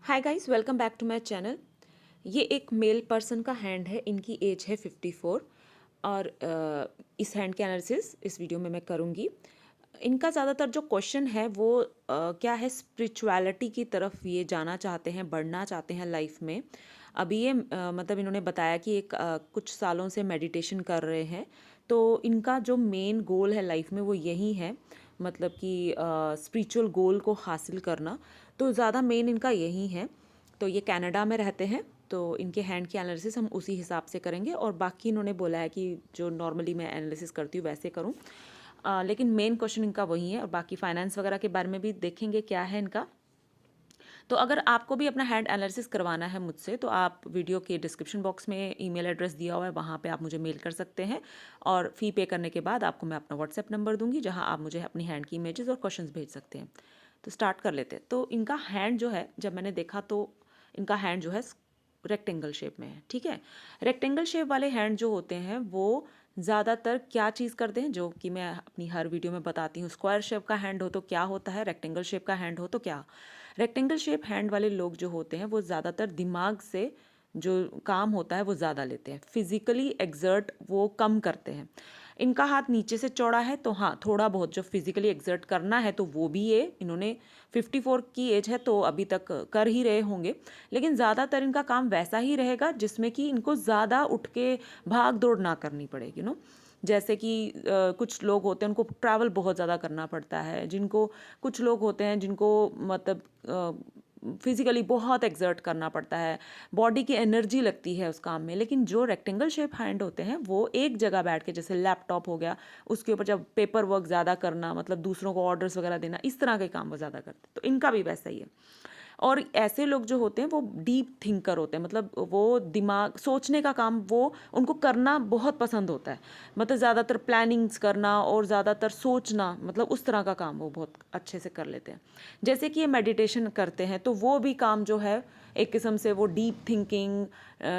Hi guys, welcome back to my channel. ये एक male person का हैंड है। इनकी एज है 54 और इस हैंड के एनालिसिस इस वीडियो में मैं करूँगी। इनका ज़्यादातर जो क्वेश्चन है वो क्या है, स्पिरिचुअलिटी की तरफ ये जाना चाहते हैं, बढ़ना चाहते हैं लाइफ में। अभी ये मतलब इन्होंने बताया कि कुछ सालों से मेडिटेशन कर रहे हैं। तो इनका जो मेन गोल है लाइफ में वो यही है, मतलब कि स्पिरिचुअल गोल को हासिल करना। तो ज़्यादा मेन इनका यही है। तो ये कनाडा में रहते हैं। तो इनके हैंड की एनालिसिस हम उसी हिसाब से करेंगे और बाकी इन्होंने बोला है कि जो नॉर्मली मैं एनालिसिस करती हूँ वैसे करूँ। लेकिन मेन क्वेश्चन इनका वही है और बाकी फाइनेंस वगैरह के बारे में भी देखेंगे क्या है इनका। तो अगर आपको भी अपना हैंड एनालिसिस करवाना है मुझसे तो आप वीडियो के डिस्क्रिप्शन बॉक्स में ईमेल एड्रेस दिया हुआ है, वहाँ पे आप मुझे मेल कर सकते हैं। और फ़ी पे करने के बाद आपको मैं अपना व्हाट्सएप नंबर दूंगी जहाँ आप मुझे अपनी हैंड की इमेजेस और क्वेश्चंस भेज सकते हैं। तो स्टार्ट कर लेते हैं। तो इनका हैंड जो है, जब मैंने देखा तो इनका हैंड जो है रेक्टेंगल शेप में है। ठीक है, रेक्टेंगल शेप वाले हैंड जो होते हैं वो ज़्यादातर क्या चीज़ करते हैं, जो कि मैं अपनी हर वीडियो में बताती हूँ। स्क्वायर शेप का हैंड हो तो क्या होता है, रेक्टेंगल शेप का हैंड हो तो क्या। रेक्टेंगल शेप हैंड वाले लोग जो होते हैं वो ज़्यादातर दिमाग से जो काम होता है वो ज़्यादा लेते हैं, फिजिकली एक्सर्ट वो कम करते हैं। इनका हाथ नीचे से चौड़ा है तो हाँ, थोड़ा बहुत जो फिजिकली एक्सर्ट करना है तो वो भी ये इन्होंने 54 की एज है तो अभी तक कर ही रहे होंगे। लेकिन ज़्यादातर इनका काम वैसा ही रहेगा जिसमें कि इनको ज़्यादा उठ के भाग दौड़ ना करनी पड़े, जैसे कि कुछ लोग होते हैं उनको ट्रैवल बहुत ज़्यादा करना पड़ता है, जिनको कुछ लोग होते हैं जिनको मतलब फिजिकली बहुत एक्सर्ट करना पड़ता है, बॉडी की एनर्जी लगती है उस काम में। लेकिन जो रेक्टेंगल शेप हैंड होते हैं वो एक जगह बैठ के, जैसे लैपटॉप हो गया, उसके ऊपर जब पेपर वर्क ज़्यादा करना, मतलब दूसरों को ऑर्डर्स वगैरह देना, इस तरह के काम वो ज़्यादा करते हैं। तो इनका भी वैसा ही है। और ऐसे लोग जो होते हैं वो डीप थिंकर होते हैं, मतलब वो दिमाग सोचने का काम वो उनको करना बहुत पसंद होता है। मतलब ज़्यादातर प्लानिंग्स करना और ज़्यादातर सोचना, मतलब उस तरह का काम वो बहुत अच्छे से कर लेते हैं। जैसे कि ये मेडिटेशन करते हैं तो वो भी काम जो है एक किस्म से वो डीप थिंकिंग,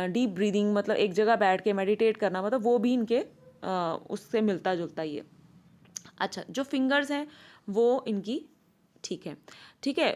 डीप ब्रीदिंग, मतलब एक जगह बैठ के मेडिटेट करना, मतलब वो भी इनके उससे मिलता जुलता ही है। अच्छा, जो फिंगर्स हैं वो इनकी ठीक है। ठीक है,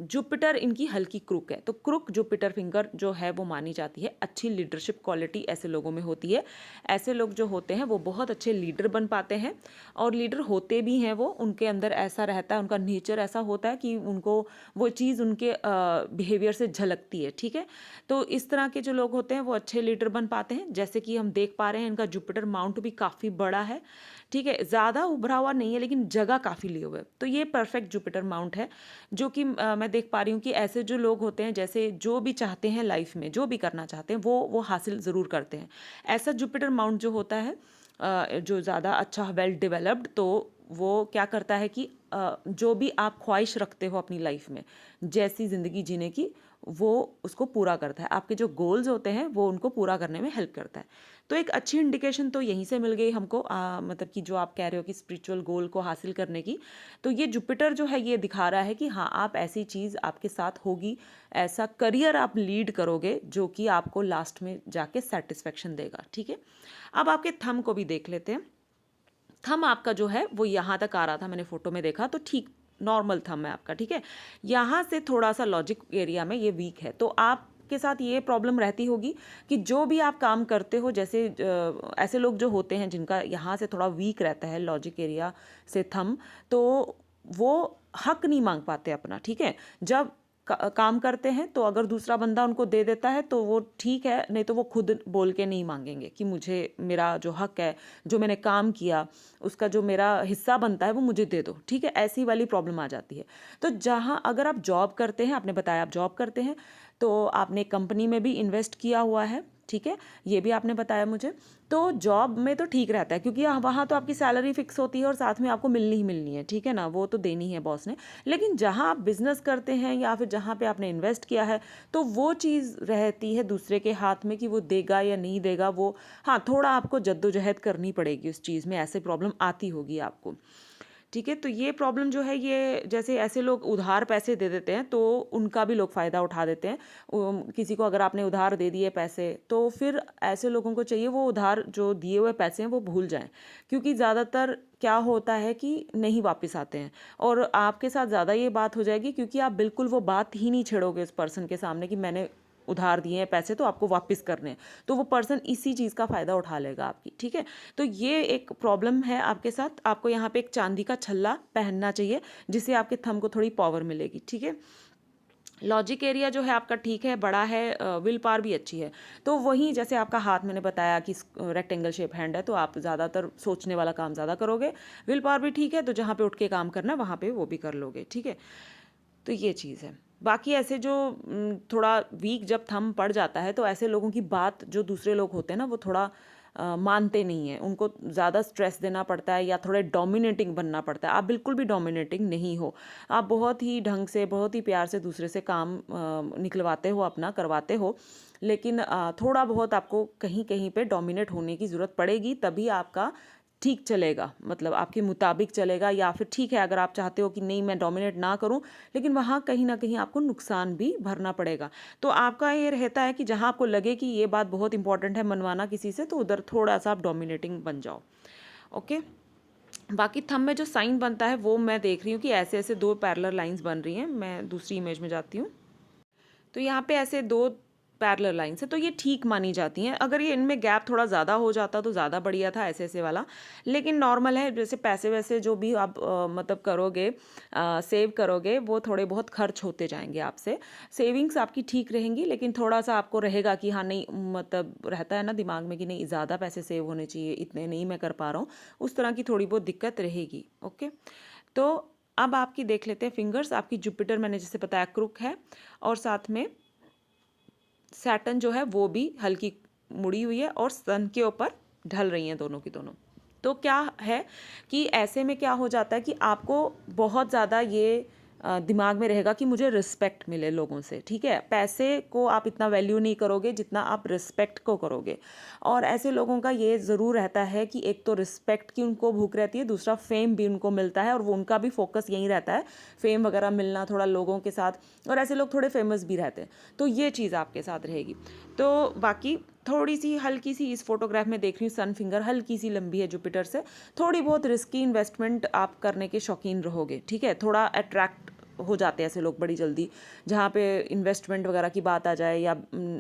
जुपिटर इनकी हल्की क्रुक है। तो क्रुक जुपिटर फिंगर जो है वो मानी जाती है अच्छी लीडरशिप क्वालिटी ऐसे लोगों में होती है। ऐसे लोग जो होते हैं वो बहुत अच्छे लीडर बन पाते हैं और लीडर होते भी हैं। वो उनके अंदर ऐसा रहता है, उनका नेचर ऐसा होता है कि उनको वो चीज़ उनके बिहेवियर से झलकती है। ठीक है, तो इस तरह के जो लोग होते हैं वो अच्छे लीडर बन पाते हैं। जैसे कि हम देख पा रहे हैं इनका जुपिटर माउंट भी काफ़ी बड़ा है। ठीक है, ज़्यादा उभरा हुआ नहीं है लेकिन जगह काफ़ी लिए हुए है। तो ये परफेक्ट जुपिटर माउंट है जो कि मैं देख पा रही हूँ कि ऐसे जो लोग होते हैं, जैसे जो भी चाहते हैं लाइफ में, जो भी करना चाहते हैं वो हासिल ज़रूर करते हैं। ऐसा जुपिटर माउंट जो होता है जो ज़्यादा अच्छा वेल डेवलप्ड, तो वो क्या करता है कि जो भी आप ख्वाहिश रखते हो अपनी लाइफ में, जैसी ज़िंदगी जीने की, वो उसको पूरा करता है। आपके जो गोल्स होते हैं वो उनको पूरा करने में हेल्प करता है। तो एक अच्छी इंडिकेशन तो यहीं से मिल गई हमको, मतलब कि जो आप कह रहे हो कि स्पिरिचुअल गोल को हासिल करने की। तो ये जुपिटर जो है ये दिखा रहा है कि हाँ, आप ऐसी चीज़ आपके साथ होगी, ऐसा करियर आप लीड करोगे जो कि आपको लास्ट में जाके सेटिस्फेक्शन देगा। ठीक है, अब आपके थंब को भी देख लेते हैं। थंब आपका जो है वो यहाँ तक आ रहा था, मैंने फोटो में देखा तो ठीक नॉर्मल थंब है आपका। ठीक है, यहाँ से थोड़ा सा लॉजिक एरिया में ये वीक है। तो आप के साथ ये प्रॉब्लम रहती होगी कि जो भी आप काम करते हो, जैसे ऐसे लोग जो होते हैं जिनका यहाँ से थोड़ा वीक रहता है लॉजिक एरिया से थंब, तो वो हक नहीं मांग पाते अपना। ठीक है, जब काम करते हैं तो अगर दूसरा बंदा उनको दे देता है तो वो ठीक है, नहीं तो वो खुद बोल के नहीं मांगेंगे कि मुझे मेरा जो हक है, जो मैंने काम किया उसका जो मेरा हिस्सा बनता है वो मुझे दे दो। ठीक है, ऐसी वाली प्रॉब्लम आ जाती है। तो जहाँ अगर आप जॉब करते हैं, आपने बताया आप जॉब करते हैं, तो आपने कंपनी में भी इन्वेस्ट किया हुआ है। ठीक है, ये भी आपने बताया मुझे। तो जॉब में तो ठीक रहता है क्योंकि वहाँ तो आपकी सैलरी फिक्स होती है और साथ में आपको मिलनी ही मिलनी है। ठीक है ना, वो तो देनी है बॉस ने। लेकिन जहाँ आप बिजनेस करते हैं या फिर जहाँ पे आपने इन्वेस्ट किया है, तो वो चीज़ रहती है दूसरे के हाथ में कि वो देगा या नहीं देगा। वो हाँ, थोड़ा आपको जद्दोजहद करनी पड़ेगी उस चीज़ में, ऐसे प्रॉब्लम आती होगी आपको। ठीक है। तो ये प्रॉब्लम जो है, ये जैसे ऐसे लोग उधार पैसे दे देते हैं तो उनका भी लोग फ़ायदा उठा देते हैं। किसी को अगर आपने उधार दे दिए पैसे, तो फिर ऐसे लोगों को चाहिए वो उधार जो दिए हुए पैसे हैं वो भूल जाएं, क्योंकि ज़्यादातर क्या होता है कि नहीं वापस आते हैं। और आपके साथ ज़्यादा ये बात हो जाएगी, क्योंकि आप बिल्कुल वो बात ही नहीं छेड़ोगे उस पर्सन के सामने कि मैंने उधार दिए हैं पैसे तो आपको वापस करने हैं। तो वो पर्सन इसी चीज़ का फ़ायदा उठा लेगा आपकी, ठीक है। तो ये एक प्रॉब्लम है आपके साथ। आपको यहाँ पे एक चांदी का छल्ला पहनना चाहिए, जिससे आपके थंब को थोड़ी पावर मिलेगी, ठीक है। लॉजिक एरिया जो है आपका ठीक है, बड़ा है, विल पावर भी अच्छी है। तो वहीं जैसे आपका हाथ मैंने बताया कि रेक्टेंगल शेप हैंड है, तो आप ज़्यादातर सोचने वाला काम ज़्यादा करोगे। विल पावर भी ठीक है, तो जहाँ पे उठ के काम करना है वहाँ पे वो भी कर लोगे, ठीक है। तो ये चीज़ है। बाकी ऐसे जो थोड़ा वीक जब थंब पड़ जाता है, तो ऐसे लोगों की बात जो दूसरे लोग होते हैं ना, वो थोड़ा मानते नहीं हैं। उनको ज़्यादा स्ट्रेस देना पड़ता है या थोड़े डोमिनेटिंग बनना पड़ता है। आप बिल्कुल भी डोमिनेटिंग नहीं हो। आप बहुत ही ढंग से, बहुत ही प्यार से दूसरे से काम निकलवाते हो, अपना करवाते हो। लेकिन थोड़ा बहुत आपको कहीं कहीं पे डोमिनेट होने की ज़रूरत पड़ेगी, तभी आपका ठीक चलेगा, मतलब आपके मुताबिक चलेगा। या फिर ठीक है, अगर आप चाहते हो कि नहीं मैं डोमिनेट ना करूं, लेकिन वहाँ कहीं ना कहीं आपको नुकसान भी भरना पड़ेगा। तो आपका ये रहता है कि जहाँ आपको लगे कि ये बात बहुत इंपॉर्टेंट है मनवाना किसी से, तो उधर थोड़ा सा आप डोमिनेटिंग बन जाओ, ओके। बाकी थंब में जो साइन बनता है वो मैं देख रही हूँ कि ऐसे ऐसे दो पैरेलल लाइंस बन रही हैं। मैं दूसरी इमेज में जाती हूँ, तो यहाँ पे ऐसे दो पैरेलल लाइंस है, तो ये ठीक मानी जाती हैं। अगर ये इनमें गैप थोड़ा ज़्यादा हो जाता तो ज़्यादा बढ़िया था, ऐसे ऐसे वाला। लेकिन नॉर्मल है। जैसे पैसे वैसे जो भी आप मतलब करोगे, सेव करोगे, वो थोड़े बहुत खर्च होते जाएंगे आपसे। सेविंग्स आपकी ठीक रहेंगी, लेकिन थोड़ा सा आपको रहेगा कि हाँ नहीं, मतलब रहता है ना दिमाग में कि नहीं ज़्यादा पैसे सेव होने चाहिए, इतने नहीं मैं कर पा रहा हूँ, उस तरह की थोड़ी बहुत दिक्कत रहेगी, ओके। तो अब आपकी देख लेते हैं फिंगर्स। आपकी जुपिटर मैंने जैसे बताया क्रुक है, और साथ में सैटर्न जो है वो भी हल्की मुड़ी हुई है, और सन के ऊपर ढल रही हैं दोनों की दोनों। तो क्या है कि ऐसे में क्या हो जाता है कि आपको बहुत ज़्यादा ये दिमाग में रहेगा कि मुझे रिस्पेक्ट मिले लोगों से, ठीक है। पैसे को आप इतना वैल्यू नहीं करोगे जितना आप रिस्पेक्ट को करोगे। और ऐसे लोगों का ये ज़रूर रहता है कि एक तो रिस्पेक्ट की उनको भूख रहती है, दूसरा फेम भी उनको मिलता है, और वो उनका भी फोकस यही रहता है, फेम वगैरह मिलना थोड़ा लोगों के साथ। और ऐसे लोग थोड़े फेमस भी रहते हैं, तो ये चीज़ आपके साथ रहेगी। तो बाकी थोड़ी सी हल्की सी इस फोटोग्राफ में देख रही हूँ, सन फिंगर हल्की सी लंबी है जुपिटर से। थोड़ी बहुत रिस्की इन्वेस्टमेंट आप करने के शौकीन रहोगे, ठीक है। थोड़ा अट्रैक्ट हो जाते हैं ऐसे लोग बड़ी जल्दी, जहाँ पे इन्वेस्टमेंट वगैरह की बात आ जाए, या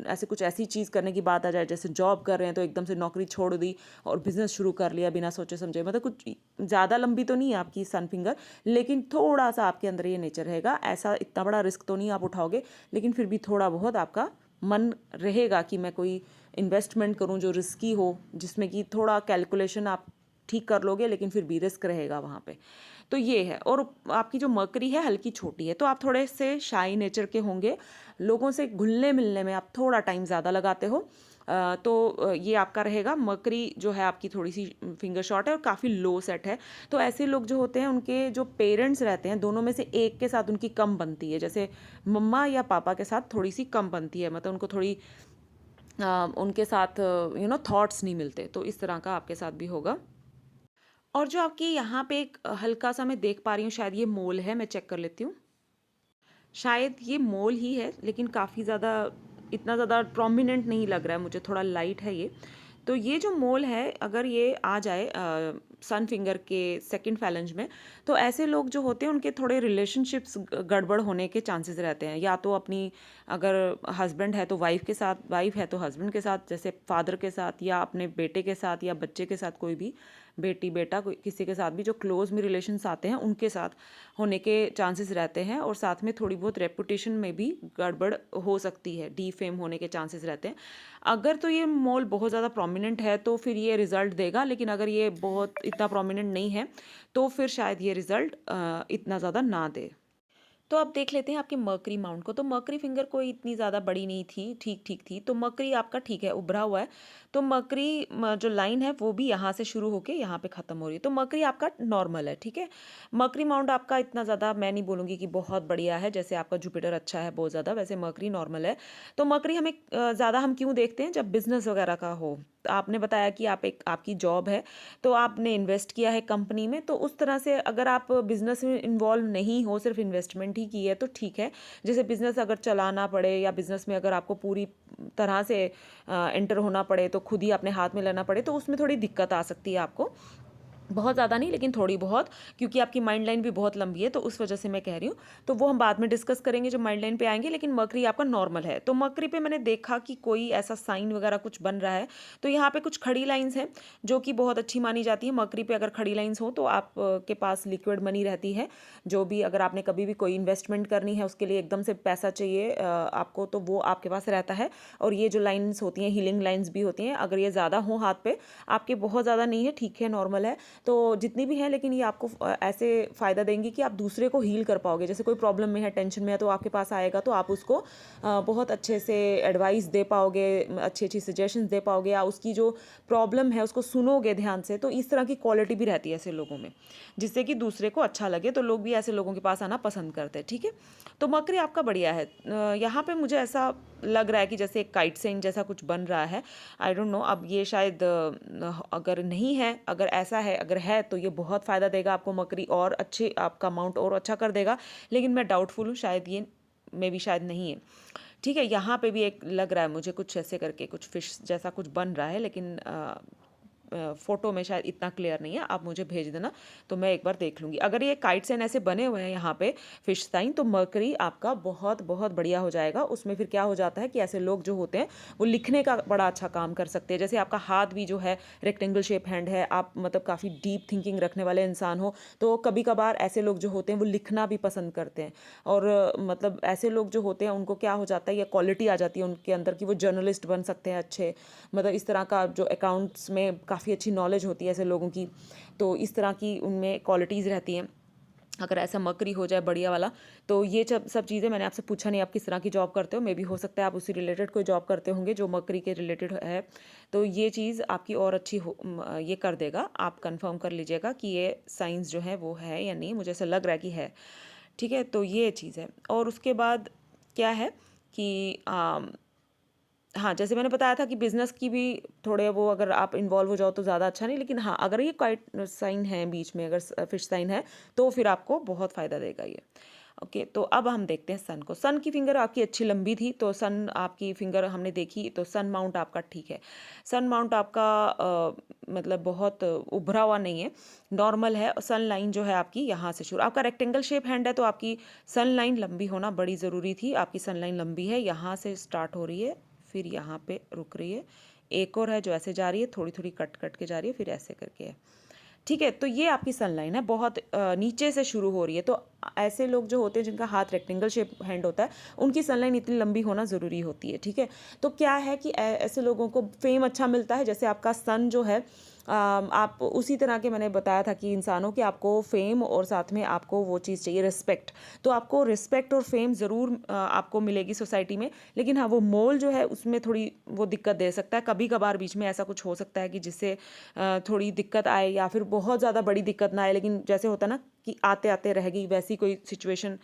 ऐसे कुछ ऐसी चीज़ करने की बात आ जाए, जैसे जॉब कर रहे हैं तो एकदम से नौकरी छोड़ दी और बिजनेस शुरू कर लिया बिना सोचे समझे। मतलब कुछ ज़्यादा लंबी तो नहीं है आपकी सन फिंगर, लेकिन थोड़ा सा आपके अंदर ये नेचर रहेगा। ऐसा इतना बड़ा रिस्क तो नहीं आप उठाओगे, लेकिन फिर भी थोड़ा बहुत आपका मन रहेगा कि मैं कोई इन्वेस्टमेंट करूं जो रिस्की हो, जिसमें कि थोड़ा कैलकुलेशन आप ठीक कर लोगे, लेकिन फिर भी रिस्क रहेगा वहाँ पे। तो ये है। और आपकी जो मर्करी है हल्की छोटी है, तो आप थोड़े से शाई नेचर के होंगे। लोगों से घुलने मिलने में आप थोड़ा टाइम ज़्यादा लगाते हो। तो ये आपका रहेगा। मर्करी जो है आपकी थोड़ी सी फिंगर शॉट है और काफ़ी लो सेट है। तो ऐसे लोग जो होते हैं, उनके जो पेरेंट्स रहते हैं, दोनों में से एक के साथ उनकी कम बनती है। जैसे मम्मा या पापा के साथ थोड़ी सी कम बनती है, मतलब उनको थोड़ी उनके साथ थॉट्स नहीं मिलते। तो इस तरह का आपके साथ भी होगा। और जो आपकी यहाँ पे एक हल्का सा मैं देख पा रही हूँ, शायद ये मोल है, मैं चेक कर लेती हूँ। शायद ये मोल ही है, लेकिन काफ़ी ज़्यादा, इतना ज़्यादा प्रोमिनेंट नहीं लग रहा है मुझे, थोड़ा लाइट है ये। तो ये जो मोल है, अगर ये आ जाए सन फिंगर के सेकंड फैलेंज में, तो ऐसे लोग जो होते हैं उनके थोड़े रिलेशनशिप्स गड़बड़ होने के चांसेस रहते हैं। या तो अपनी, अगर हस्बैंड है तो वाइफ के साथ, वाइफ है तो हस्बैंड के साथ, जैसे फादर के साथ या अपने बेटे के साथ या बच्चे के साथ, कोई भी बेटी बेटा कोई किसी के साथ भी जो क्लोज में रिलेशंस आते हैं उनके साथ होने के चांसेस रहते हैं। और साथ में थोड़ी बहुत रेपुटेशन में भी गड़बड़ हो सकती है, डीफेम होने के चांसेस रहते हैं। अगर तो ये मोल बहुत ज़्यादा प्रोमिनेंट है तो फिर ये रिजल्ट देगा, लेकिन अगर ये बहुत इतना प्रोमिनेंट नहीं है तो फिर शायद ये रिजल्ट इतना ज़्यादा ना दे। तो अब देख लेते हैं आपके मर्करी माउंट को। तो मर्करी फिंगर कोई इतनी ज़्यादा बड़ी नहीं थी, ठीक ठीक थी। तो मर्करी आपका ठीक है, उभरा हुआ है। तो मकरी जो लाइन है वो भी यहाँ से शुरू होके यहाँ पे ख़त्म हो रही है, तो मकरी आपका नॉर्मल है, ठीक है। मकरी माउंट आपका इतना ज़्यादा मैं नहीं बोलूँगी कि बहुत बढ़िया है, जैसे आपका जुपिटर अच्छा है बहुत ज़्यादा, वैसे मकरी नॉर्मल है। तो मकरी हमें ज़्यादा हम क्यों देखते हैं, जब बिजनेस वगैरह का हो। तो आपने बताया कि आपकी जॉब है, तो आपने इन्वेस्ट किया है कंपनी में, तो उस तरह से अगर आप बिजनेस में इन्वॉल्व नहीं हो, सिर्फ इन्वेस्टमेंट ही की है तो ठीक है। जैसे बिजनेस अगर चलाना पड़े या बिजनेस में अगर आपको पूरी तरह से एंटर होना पड़े, तो खुद ही अपने हाथ में लेना पड़े, तो उसमें थोड़ी दिक्कत आ सकती है आपको, बहुत ज़्यादा नहीं लेकिन थोड़ी बहुत, क्योंकि आपकी माइंड लाइन भी बहुत लंबी है, तो उस वजह से मैं कह रही हूँ। तो वो हम बाद में डिस्कस करेंगे जब माइंड लाइन पे आएंगे, लेकिन मकरी आपका नॉर्मल है। तो मकरी पे मैंने देखा कि कोई ऐसा साइन वगैरह कुछ बन रहा है, तो यहाँ पे कुछ खड़ी लाइंस हैं जो कि बहुत अच्छी मानी जाती है। मकरी पे अगर खड़ी लाइंस हो तो आप के पास लिक्विड मनी रहती है, जो भी अगर आपने कभी भी कोई इन्वेस्टमेंट करनी है उसके लिए एकदम से पैसा चाहिए आपको, तो वो आपके पास रहता है। और ये जो लाइन्स होती हैं, हीलिंग लाइन्स भी होती हैं, अगर ये ज़्यादा हो हाथ पे, आपके बहुत ज़्यादा नहीं है, ठीक है, नॉर्मल है, तो जितनी भी हैं, लेकिन ये आपको ऐसे फ़ायदा देंगी कि आप दूसरे को हील कर पाओगे। जैसे कोई प्रॉब्लम में है, टेंशन में है, तो आपके पास आएगा तो आप उसको बहुत अच्छे से एडवाइस दे पाओगे, अच्छी अच्छी सजेशंस दे पाओगे, या उसकी जो प्रॉब्लम है उसको सुनोगे ध्यान से। तो इस तरह की क्वालिटी भी रहती है ऐसे लोगों में, जिससे कि दूसरे को अच्छा लगे, तो लोग भी ऐसे लोगों के पास आना पसंद करते हैं, ठीक है। तो मकरी आपका बढ़िया है। यहाँ पे मुझे ऐसा लग रहा है कि जैसे एक काइट सेन जैसा कुछ बन रहा है, आई डोंट नो, अब ये शायद अगर नहीं है, अगर ऐसा है, अगर है तो ये बहुत फ़ायदा देगा आपको मकरी, और अच्छे आपका अमाउंट और अच्छा कर देगा, लेकिन मैं डाउटफुल हूँ, शायद ये मे भी शायद नहीं है, ठीक है। यहाँ पे भी एक लग रहा है मुझे कुछ ऐसे करके कुछ फिश जैसा कुछ बन रहा है, लेकिन फ़ोटो में शायद इतना क्लियर नहीं है, आप मुझे भेज देना तो मैं एक बार देख लूँगी। अगर ये काइट सेन ऐसे बने हुए हैं यहाँ पे फिश साइन, तो मरकरी आपका बहुत बहुत बढ़िया हो जाएगा। उसमें फिर क्या हो जाता है कि ऐसे लोग जो होते हैं वो लिखने का बड़ा अच्छा काम कर सकते हैं। जैसे आपका हाथ भी जो है रेक्टेंगल शेप हैंड है, आप मतलब काफ़ी डीप थिंकिंग रखने वाले इंसान हो, तो कभी कभार ऐसे लोग जो होते हैं वो लिखना भी पसंद करते हैं। और मतलब ऐसे लोग जो होते हैं उनको क्या हो जाता है, या क्वालिटी आ जाती है उनके अंदर कि वो जर्नलिस्ट बन सकते हैं अच्छे, मतलब इस तरह का जो अकाउंट्स में काफ़ी अच्छी नॉलेज होती है ऐसे लोगों की, तो इस तरह की उनमें क्वालिटीज़ रहती हैं। अगर ऐसा मकरी हो जाए बढ़िया वाला, तो ये सब चीज़ें मैंने आपसे पूछा नहीं आप किस तरह की जॉब करते हो, मे बी हो सकता है आप उसी रिलेटेड कोई जॉब करते होंगे जो मकरी के रिलेटेड है, तो ये चीज़ आपकी और अच्छी ये कर देगा। आप कंफर्म कर लीजिएगा कि ये साइंस जो है वो है या नहीं, मुझे ऐसा लग रहा है कि है, ठीक है। तो ये चीज़ है, और उसके बाद क्या है कि हाँ, जैसे मैंने बताया था कि बिज़नेस की भी थोड़े वो अगर आप इन्वॉल्व हो जाओ तो ज़्यादा अच्छा नहीं, लेकिन हाँ, अगर ये काइट साइन है बीच में, अगर फिश साइन है, तो फिर आपको बहुत फ़ायदा देगा ये। ओके, तो अब हम देखते हैं सन को। सन की फिंगर आपकी अच्छी लंबी थी, तो सन आपकी फिंगर हमने देखी, तो सन माउंट आपका ठीक है। सन माउंट आपका मतलब बहुत उभरा हुआ नहीं है, नॉर्मल है। सन लाइन जो है आपकी यहाँ से शुरू, आपका रेक्टेंगल शेप हैंड है, तो आपकी सन लाइन लंबी होना बड़ी ज़रूरी थी। आपकी सन लाइन लंबी है, यहाँ से स्टार्ट हो रही है, फिर यहाँ पे रुक रही है, एक और है जो ऐसे जा रही है, थोड़ी थोड़ी कट कट के जा रही है, फिर ऐसे करके है, ठीक है। तो ये आपकी सनलाइन है, बहुत नीचे से शुरू हो रही है। तो ऐसे लोग जो होते हैं जिनका हाथ रेक्टेंगल शेप हैंड होता है, उनकी सनलाइन इतनी लंबी होना ज़रूरी होती है, ठीक है। तो क्या है कि ऐसे लोगों को फेम अच्छा मिलता है, जैसे आपका सन जो है, आप उसी तरह के मैंने बताया था कि इंसानों के आपको फेम और साथ में आपको वो चीज़ चाहिए रिस्पेक्ट, तो आपको रिस्पेक्ट और फेम ज़रूर आपको मिलेगी सोसाइटी में, लेकिन हाँ वो मोल जो है उसमें थोड़ी वो दिक्कत दे सकता है। कभी कभार बीच में ऐसा कुछ हो सकता है कि जिससे थोड़ी दिक्कत आए, या फिर बहुत ज़्यादा बड़ी दिक्कत ना आए, लेकिन जैसे होता है ना कि आते आते रहेगी, वैसी कोई सिचुएशन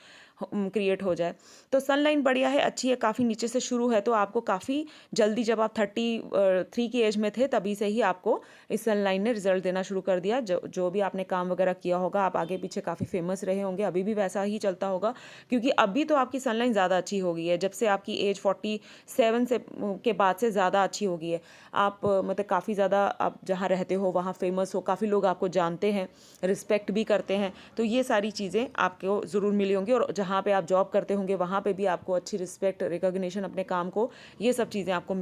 क्रिएट हो जाए। तो सनलाइन बढ़िया है, अच्छी है, काफ़ी नीचे से शुरू है, तो आपको काफ़ी जल्दी, जब आप 33 की एज में थे तभी से ही आपको इस सनलाइन ने रिजल्ट देना शुरू कर दिया। जो भी आपने काम वगैरह किया होगा, आप आगे पीछे काफ़ी फेमस रहे होंगे, अभी भी वैसा ही चलता होगा, क्योंकि अभी तो आपकी सनलाइन ज़्यादा अच्छी हो गई है, जब से आपकी एज 47 से के बाद से ज़्यादा अच्छी हो गई है। आप मतलब काफ़ी ज़्यादा, आप जहाँ रहते हो वहाँ फेमस हो, काफ़ी लोग आपको जानते हैं, रिस्पेक्ट भी करते हैं, तो ये सारी चीज़ें आपको ज़रूर मिली होंगी। और जहाँ पे आप जॉब करते होंगे वहाँ पे भी आपको अच्छी रिस्पेक्ट, रिकॉग्निशन अपने काम को, ये सब चीज़ें आपको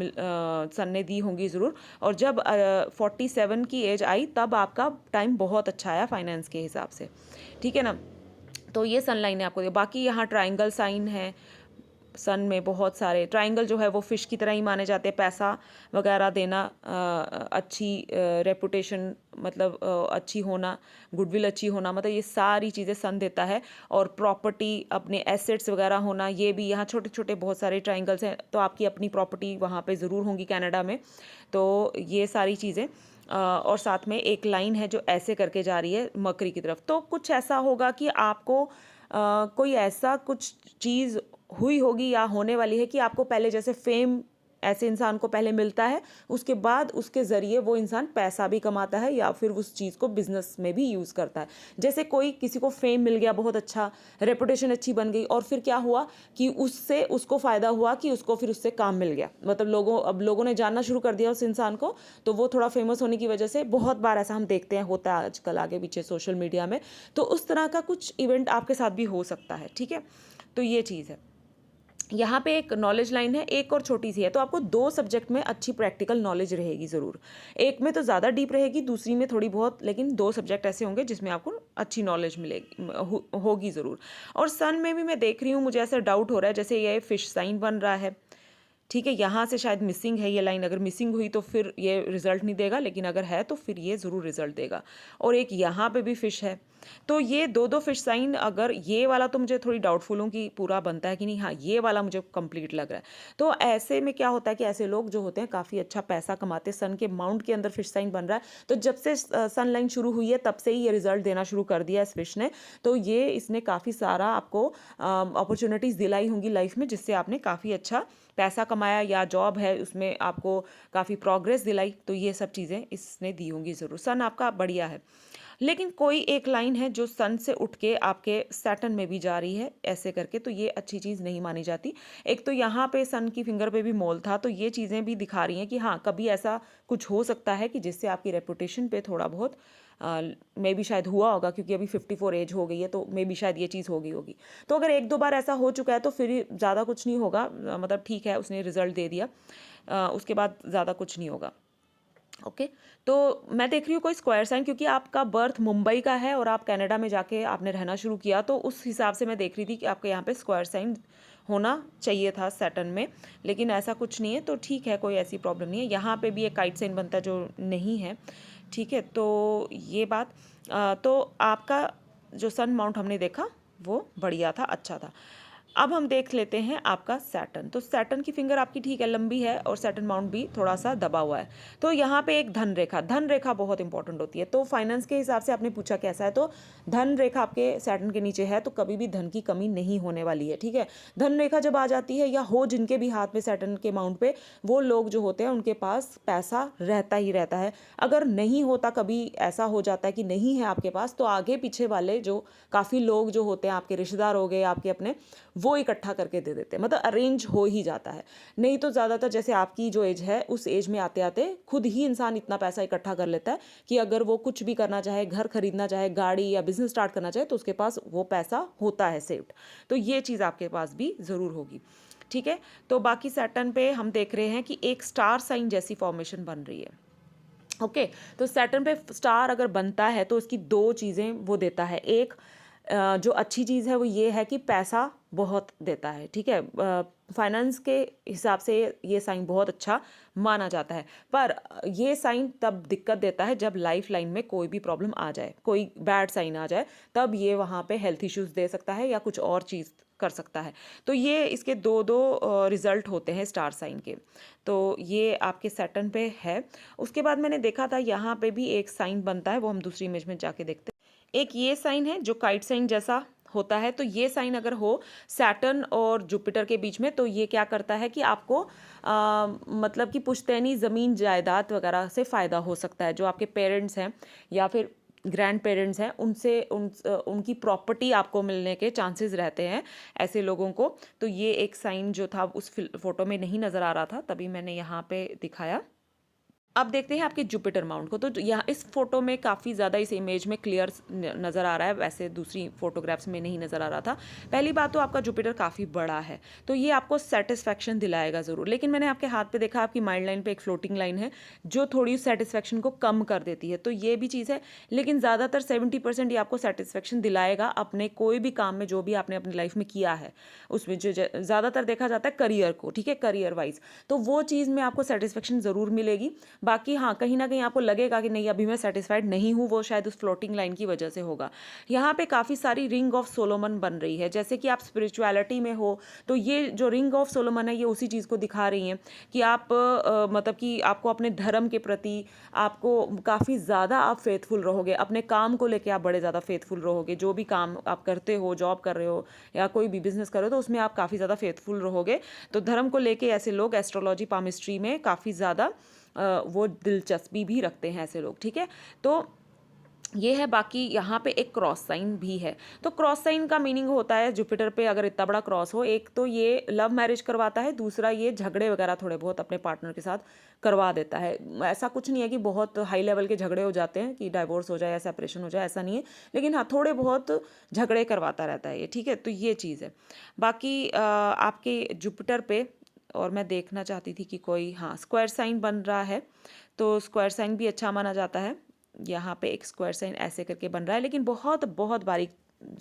सन ने दी होंगी ज़रूर। और जब 47 की एज आई तब आपका टाइम बहुत अच्छा आया फाइनेंस के हिसाब से, ठीक है ना। तो ये सन लाइन है आपको, बाकी यहाँ ट्राइंगल साइन है, सन में बहुत सारे ट्रायंगल जो है वो फिश की तरह ही माने जाते हैं, पैसा वगैरह देना, अच्छी रेपुटेशन, मतलब अच्छी होना, गुडविल अच्छी होना, मतलब ये सारी चीज़ें सन देता है। और प्रॉपर्टी, अपने एसेट्स वगैरह होना, ये भी यहाँ छोटे छोटे बहुत सारे ट्रायंगल्स हैं, तो आपकी अपनी प्रॉपर्टी वहाँ पे ज़रूर होंगी कनाडा में। तो ये सारी चीज़ें, और साथ में एक लाइन है जो ऐसे करके जा रही है मकरी की तरफ। तो कुछ ऐसा होगा कि आपको कोई ऐसा कुछ चीज़ हुई होगी या होने वाली है कि आपको पहले जैसे फेम ऐसे इंसान को पहले मिलता है, उसके बाद उसके ज़रिए वो इंसान पैसा भी कमाता है या फिर उस चीज़ को बिजनेस में भी यूज़ करता है। जैसे कोई किसी को फेम मिल गया, बहुत अच्छा, रेपुटेशन अच्छी बन गई, और फिर क्या हुआ कि उससे उसको फ़ायदा हुआ कि उसको फिर उससे काम मिल गया, मतलब लोगों ने जानना शुरू कर दिया उस इंसान को, तो वो थोड़ा फेमस होने की वजह से, बहुत बार ऐसा हम देखते हैं होता है आजकल आगे पीछे सोशल मीडिया में, तो उस तरह का कुछ इवेंट आपके साथ भी हो सकता है। ठीक है, तो ये चीज़ है। यहाँ पे एक नॉलेज लाइन है, एक और छोटी सी है, तो आपको 2 सब्जेक्ट में अच्छी प्रैक्टिकल नॉलेज रहेगी ज़रूर। एक में तो ज़्यादा डीप रहेगी, दूसरी में थोड़ी बहुत, लेकिन 2 सब्जेक्ट ऐसे होंगे जिसमें आपको अच्छी नॉलेज मिलेगी, होगी ज़रूर। और सन में भी मैं देख रही हूँ, मुझे ऐसा डाउट हो रहा है जैसे ये फिश साइन बन रहा है, ठीक है, यहाँ से शायद मिसिंग है ये लाइन, अगर मिसिंग हुई तो फिर ये रिजल्ट नहीं देगा, लेकिन अगर है तो फिर ये ज़रूर रिजल्ट देगा। और एक यहाँ पे भी फिश है, तो ये दो दो फिश साइन, अगर ये वाला तो मुझे थोड़ी डाउटफुल हूँ कि पूरा बनता है कि नहीं, हाँ ये वाला मुझे कंप्लीट लग रहा है। तो ऐसे में क्या होता है कि ऐसे लोग जो होते हैं काफ़ी अच्छा पैसा कमाते हैं। सन के माउंट के अंदर फिश साइन बन रहा है, तो जब से सन लाइन शुरू हुई है तब से ही ये रिजल्ट देना शुरू कर दिया इस फिश ने। तो ये इसने काफ़ी सारा आपको अपॉर्चुनिटीज़ दिलाई होंगी लाइफ में, जिससे आपने काफ़ी अच्छा पैसा कमाया, या जॉब है उसमें आपको काफ़ी प्रोग्रेस दिलाई, तो ये सब चीज़ें इसने दी होंगी ज़रूर। सन आपका बढ़िया है। लेकिन कोई एक लाइन है जो सन से उठ के आपके सैटर्न में भी जा रही है ऐसे करके, तो ये अच्छी चीज़ नहीं मानी जाती। एक तो यहाँ पे सन की फिंगर पे भी मोल था, तो ये चीज़ें भी दिखा रही हैं कि हाँ कभी ऐसा कुछ हो सकता है कि जिससे आपकी रेपुटेशन पे थोड़ा बहुत मे बी शायद हुआ होगा, क्योंकि अभी 54 एज हो गई है, तो मे बी शायद ये चीज़ हो गई होगी। तो अगर 1-2 बार ऐसा हो चुका है तो फिर ज़्यादा कुछ नहीं होगा, मतलब ठीक है, उसने रिजल्ट दे दिया, उसके बाद ज़्यादा कुछ नहीं होगा। ओके, तो मैं देख रही हूँ कोई स्क्वायर साइन, क्योंकि आपका बर्थ मुंबई का है और आप कनाडा में जाके आपने रहना शुरू किया, तो उस हिसाब से मैं देख रही थी कि आपके यहाँ पे स्क्वायर साइन होना चाहिए था सैटर्न में, लेकिन ऐसा कुछ नहीं है, तो ठीक है, कोई ऐसी प्रॉब्लम नहीं है। यहाँ पे भी एक काइट साइन बनता है जो नहीं है, ठीक है, तो ये बात, तो आपका जो सन माउंट हमने देखा वो बढ़िया था, अच्छा था। अब हम देख लेते हैं आपका सैटर्न। तो सैटर्न की फिंगर आपकी ठीक है, लंबी है, और सैटर्न माउंट भी थोड़ा सा दबा हुआ है। तो यहाँ पे एक धन रेखा बहुत इंपॉर्टेंट होती है। तो फाइनेंस के हिसाब से आपने पूछा कैसा है, तो धन रेखा आपके सैटर्न के नीचे है, तो कभी भी धन की कमी नहीं होने वाली है। ठीक है, धन रेखा जब आ जाती है, या हो जिनके भी हाथ में सैटर्न के माउंट पे, वो लोग जो होते हैं उनके पास पैसा रहता ही रहता है। अगर नहीं होता, कभी ऐसा हो जाता है कि नहीं है आपके पास, तो आगे पीछे वाले जो काफ़ी लोग जो होते हैं, आपके रिश्तेदार हो गए, आपके अपने, वो इकट्ठा करके दे देते हैं, मतलब अरेंज हो ही जाता है। नहीं तो ज़्यादातर जैसे आपकी जो एज है, उस एज में आते आते खुद ही इंसान इतना पैसा इकट्ठा कर लेता है कि अगर वो कुछ भी करना चाहे, घर खरीदना चाहे, गाड़ी या बिजनेस स्टार्ट करना चाहे, तो उसके पास वो पैसा होता है सेव्ड। तो ये चीज़ आपके पास भी ज़रूर होगी। ठीक है, तो बाकी सैटर्न पे हम देख रहे हैं कि एक स्टार साइन जैसी फॉर्मेशन बन रही है। ओके, तो सैटर्न पे स्टार अगर बनता है तो इसकी 2 चीज़ें वो देता है। एक जो अच्छी चीज़ है वो ये है कि पैसा बहुत देता है। ठीक है, फाइनेंस के हिसाब से ये साइन बहुत अच्छा माना जाता है, पर ये साइन तब दिक्कत देता है जब लाइफ लाइन में कोई भी प्रॉब्लम आ जाए, कोई बैड साइन आ जाए, तब ये वहाँ पे हेल्थ इश्यूज दे सकता है या कुछ और चीज़ कर सकता है। तो ये इसके दो दो रिजल्ट होते हैं स्टार साइन के। तो ये आपके सैटर्न पे है। उसके बाद मैंने देखा था यहाँ पे भी एक साइन बनता है, वो हम दूसरी इमेज में जाके देखते हैं। एक ये साइन है जो काइट साइन जैसा होता है। तो ये साइन अगर हो सैटर्न और जुपिटर के बीच में, तो ये क्या करता है कि आपको मतलब कि पुश्तैनी ज़मीन जायदाद वगैरह से फ़ायदा हो सकता है। जो आपके पेरेंट्स हैं या फिर ग्रैंड पेरेंट्स हैं, उनसे उनकी प्रॉपर्टी आपको मिलने के चांसेस रहते हैं ऐसे लोगों को। तो ये एक साइन जो था उस फोटो में नहीं नज़र आ रहा था, तभी मैंने यहाँ पे दिखाया। अब देखते हैं आपके जुपिटर माउंट को। तो यहाँ इस फोटो में काफ़ी ज़्यादा इस इमेज में क्लियर नज़र आ रहा है, वैसे दूसरी फोटोग्राफ्स में नहीं नज़र आ रहा था। पहली बात तो आपका जुपिटर काफ़ी बड़ा है, तो ये आपको सेटिस्फैक्शन दिलाएगा ज़रूर। लेकिन मैंने आपके हाथ पे देखा, आपकी माइंड लाइन पे एक फ्लोटिंग लाइन है जो थोड़ी सेटिस्फैक्शन को कम कर देती है, तो ये भी चीज़ है। लेकिन ज़्यादातर 70% ये आपको सेटिस्फैक्शन दिलाएगा अपने कोई भी काम में जो भी आपने अपनी लाइफ में किया है उसमें। जो ज़्यादातर देखा जाता है करियर को, ठीक है, करियर वाइज, तो वो चीज़ में आपको सेटिस्फैक्शन ज़रूर मिलेगी। बाकी हाँ, कहीं ना कहीं आपको लगेगा कि नहीं अभी मैं सेटिस्फाइड नहीं हूँ, वो शायद उस फ्लोटिंग लाइन की वजह से होगा। यहाँ पे काफ़ी सारी रिंग ऑफ सोलोमन बन रही है। जैसे कि आप स्पिरिचुअलिटी में हो तो ये जो रिंग ऑफ सोलोमन है ये उसी चीज़ को दिखा रही हैं कि आप मतलब कि आपको अपने धर्म के प्रति आपको काफ़ी ज़्यादा आप फेथफुल रहोगे, अपने काम को लेके आप बड़े ज़्यादा फेथफुल रहोगे। जो भी काम आप करते हो, जॉब कर रहे हो या कोई भी बिजनेस कर रहे हो, तो उसमें आप काफ़ी ज़्यादा फेथफुल रहोगे। तो धर्म को लेके ऐसे लोग एस्ट्रोलॉजी पामिस्ट्री में काफ़ी ज़्यादा वो दिलचस्पी भी रखते हैं ऐसे लोग, ठीक है। तो ये है। बाकी यहाँ पे एक क्रॉस साइन भी है। तो क्रॉस साइन का मीनिंग होता है जुपिटर पे अगर इतना बड़ा क्रॉस हो, एक तो ये लव मैरिज करवाता है, दूसरा ये झगड़े वगैरह थोड़े बहुत अपने पार्टनर के साथ करवा देता है। ऐसा कुछ नहीं है कि बहुत हाई लेवल के झगड़े हो जाते हैं कि डाइवोर्स हो जाए या सेपरेशन हो जाए, ऐसा नहीं है। लेकिन हाँ, थोड़े बहुत झगड़े करवाता रहता है ये, ठीक है। तो ये चीज़ है। बाकी आपके जुपिटर पे और मैं देखना चाहती थी कि कोई हाँ स्क्वायर साइन बन रहा है, तो स्क्वायर साइन भी अच्छा माना जाता है। यहाँ पे एक स्क्वायर साइन ऐसे करके बन रहा है, लेकिन बहुत बहुत बारीक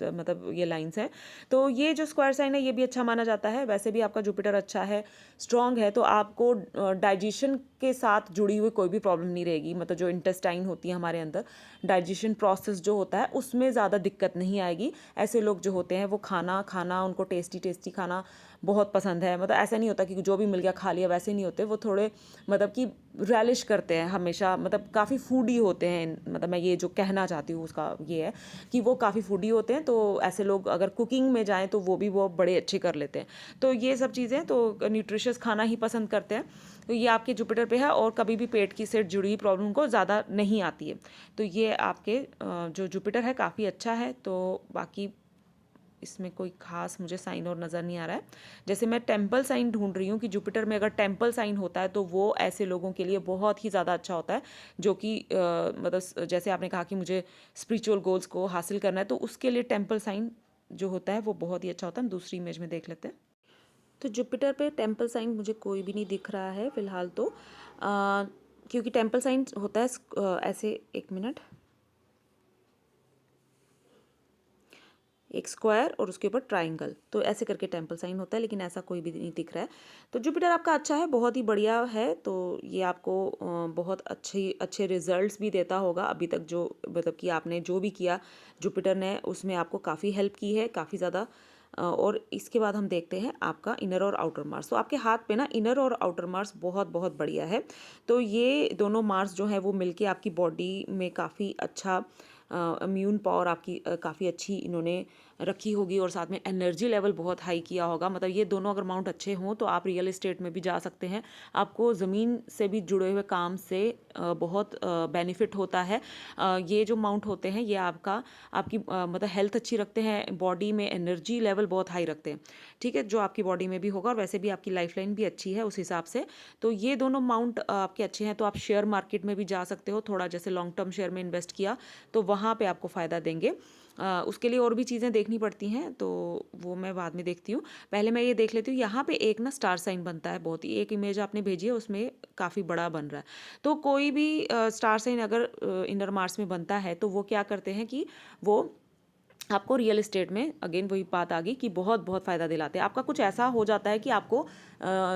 मतलब ये लाइंस हैं। तो ये जो स्क्वायर साइन है ये भी अच्छा माना जाता है। वैसे भी आपका जुपिटर अच्छा है, स्ट्रॉन्ग है, तो आपको डाइजेशन के साथ जुड़ी हुई कोई भी प्रॉब्लम नहीं रहेगी। मतलब जो इंटेस्टाइन होती है हमारे अंदर, डाइजेशन प्रोसेस जो होता है उसमें ज़्यादा दिक्कत नहीं आएगी। ऐसे लोग जो होते हैं वो खाना खाना उनको टेस्टी टेस्टी खाना बहुत पसंद है। मतलब ऐसा नहीं होता कि जो भी मिल गया खा लिया, वैसे नहीं होते वो। थोड़े मतलब कि रैलिश करते हैं हमेशा, मतलब काफ़ी फूडी होते हैं। मतलब मैं ये जो कहना चाहती हूँ उसका ये है कि वो काफ़ी फूडी होते हैं। तो ऐसे लोग अगर कुकिंग में जाएँ तो वो बड़े अच्छे कर लेते हैं। तो ये सब चीज़ें, तो न्यूट्रिशियस खाना ही पसंद करते हैं। तो ये आपके जुपिटर पे है और कभी भी पेट की से जुड़ी हुई प्रॉब्लम को ज़्यादा नहीं आती है। तो ये आपके जो जुपिटर है काफ़ी अच्छा है। तो बाकी इसमें कोई खास मुझे साइन और नज़र नहीं आ रहा है। जैसे मैं टेम्पल साइन ढूंढ रही हूँ कि जुपिटर में अगर टेम्पल साइन होता है तो वो ऐसे लोगों के लिए बहुत ही ज़्यादा अच्छा होता है, जो कि मतलब जैसे आपने कहा कि मुझे स्पिरिचुअल गोल्स को हासिल करना है, तो उसके लिए टेम्पल साइन जो होता है वो बहुत ही अच्छा होता है। हम दूसरी इमेज में देख लेते हैं। तो जुपिटर पे टेम्पल साइन मुझे कोई भी नहीं दिख रहा है फिलहाल तो, क्योंकि टेम्पल साइन होता है ऐसे, एक मिनट, एक स्क्वायर और उसके ऊपर ट्राइंगल, तो ऐसे करके टेम्पल साइन होता है, लेकिन ऐसा कोई भी नहीं दिख रहा है। तो जुपिटर आपका अच्छा है, बहुत ही बढ़िया है। तो ये आपको बहुत अच्छे रिजल्ट्स भी देता होगा अभी तक। जो मतलब कि आपने जो भी किया जुपिटर ने, उसमें आपको काफ़ी हेल्प की है, काफ़ी ज़्यादा। और इसके बाद हम देखते हैं आपका इनर और आउटर मार्स। तो आपके हाथ पे ना इनर और आउटर मार्स बहुत बहुत बढ़िया है। तो ये दोनों मार्स जो है वो मिलके आपकी बॉडी में काफ़ी अच्छा इम्यून पावर आपकी काफ़ी अच्छी इन्होंने रखी होगी, और साथ में एनर्जी लेवल बहुत हाई किया होगा। मतलब ये दोनों अगर माउंट अच्छे हों तो आप रियल एस्टेट में भी जा सकते हैं। आपको ज़मीन से भी जुड़े हुए काम से बहुत बेनिफिट होता है। ये जो माउंट होते हैं ये आपकी मतलब हेल्थ अच्छी रखते हैं, बॉडी में एनर्जी लेवल बहुत हाई रखते हैं, ठीक है, जो आपकी बॉडी में भी होगा। और वैसे भी आपकी लाइफ लाइन भी अच्छी है उस हिसाब से। तो ये दोनों माउंट आपके अच्छे हैं। तो आप शेयर मार्केट में भी जा सकते हो, थोड़ा जैसे लॉन्ग टर्म शेयर में इन्वेस्ट किया तो वहाँ पे आपको फ़ायदा देंगे। उसके लिए और भी चीज़ें देखनी पड़ती हैं, तो वो मैं बाद में देखती हूँ। पहले मैं ये देख लेती हूँ। यहाँ पे एक ना स्टार साइन बनता है, बहुत ही, एक इमेज आपने भेजी है उसमें काफ़ी बड़ा बन रहा है। तो कोई भी स्टार साइन अगर इनर मार्स में बनता है तो वो क्या करते हैं कि वो आपको रियल एस्टेट में, अगेन वही बात आ गई कि बहुत बहुत फ़ायदा दिलाते हैं। आपका कुछ ऐसा हो जाता है कि आपको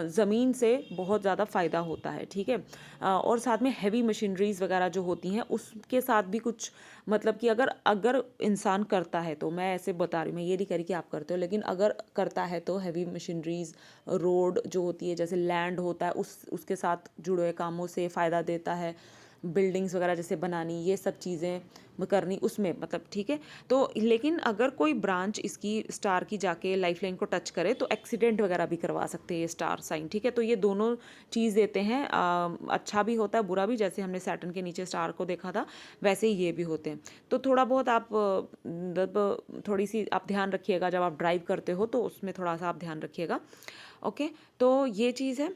ज़मीन से बहुत ज़्यादा फ़ायदा होता है, ठीक है। और साथ में हैवी मशीनरीज़ वगैरह जो होती हैं उसके साथ भी कुछ, मतलब कि अगर अगर इंसान करता है, तो मैं ऐसे बता रही हूँ, मैं ये नहीं कह रही कि आप करते हो, लेकिन अगर करता है तो हैवी मशीनरीज़, रोड जो होती है, जैसे लैंड होता है, उसके साथ जुड़े हुए कामों से फ़ायदा देता है। बिल्डिंग्स वगैरह जैसे बनानी, ये सब चीज़ें करनी उसमें, मतलब ठीक है। तो लेकिन अगर कोई ब्रांच इसकी स्टार की जाके लाइफ लाइन को टच करे तो एक्सीडेंट वगैरह भी करवा सकते हैं ये स्टार साइन, ठीक है। तो ये दोनों चीज़ देते हैं, अच्छा भी होता है बुरा भी। जैसे हमने सैटर्न के नीचे स्टार को देखा था, वैसे ही ये भी होते हैं। तो थोड़ा बहुत आप मतलब थोड़ी सी आप ध्यान रखिएगा जब आप ड्राइव करते हो, तो उसमें थोड़ा सा आप ध्यान रखिएगा। ओके, तो ये चीज़ है।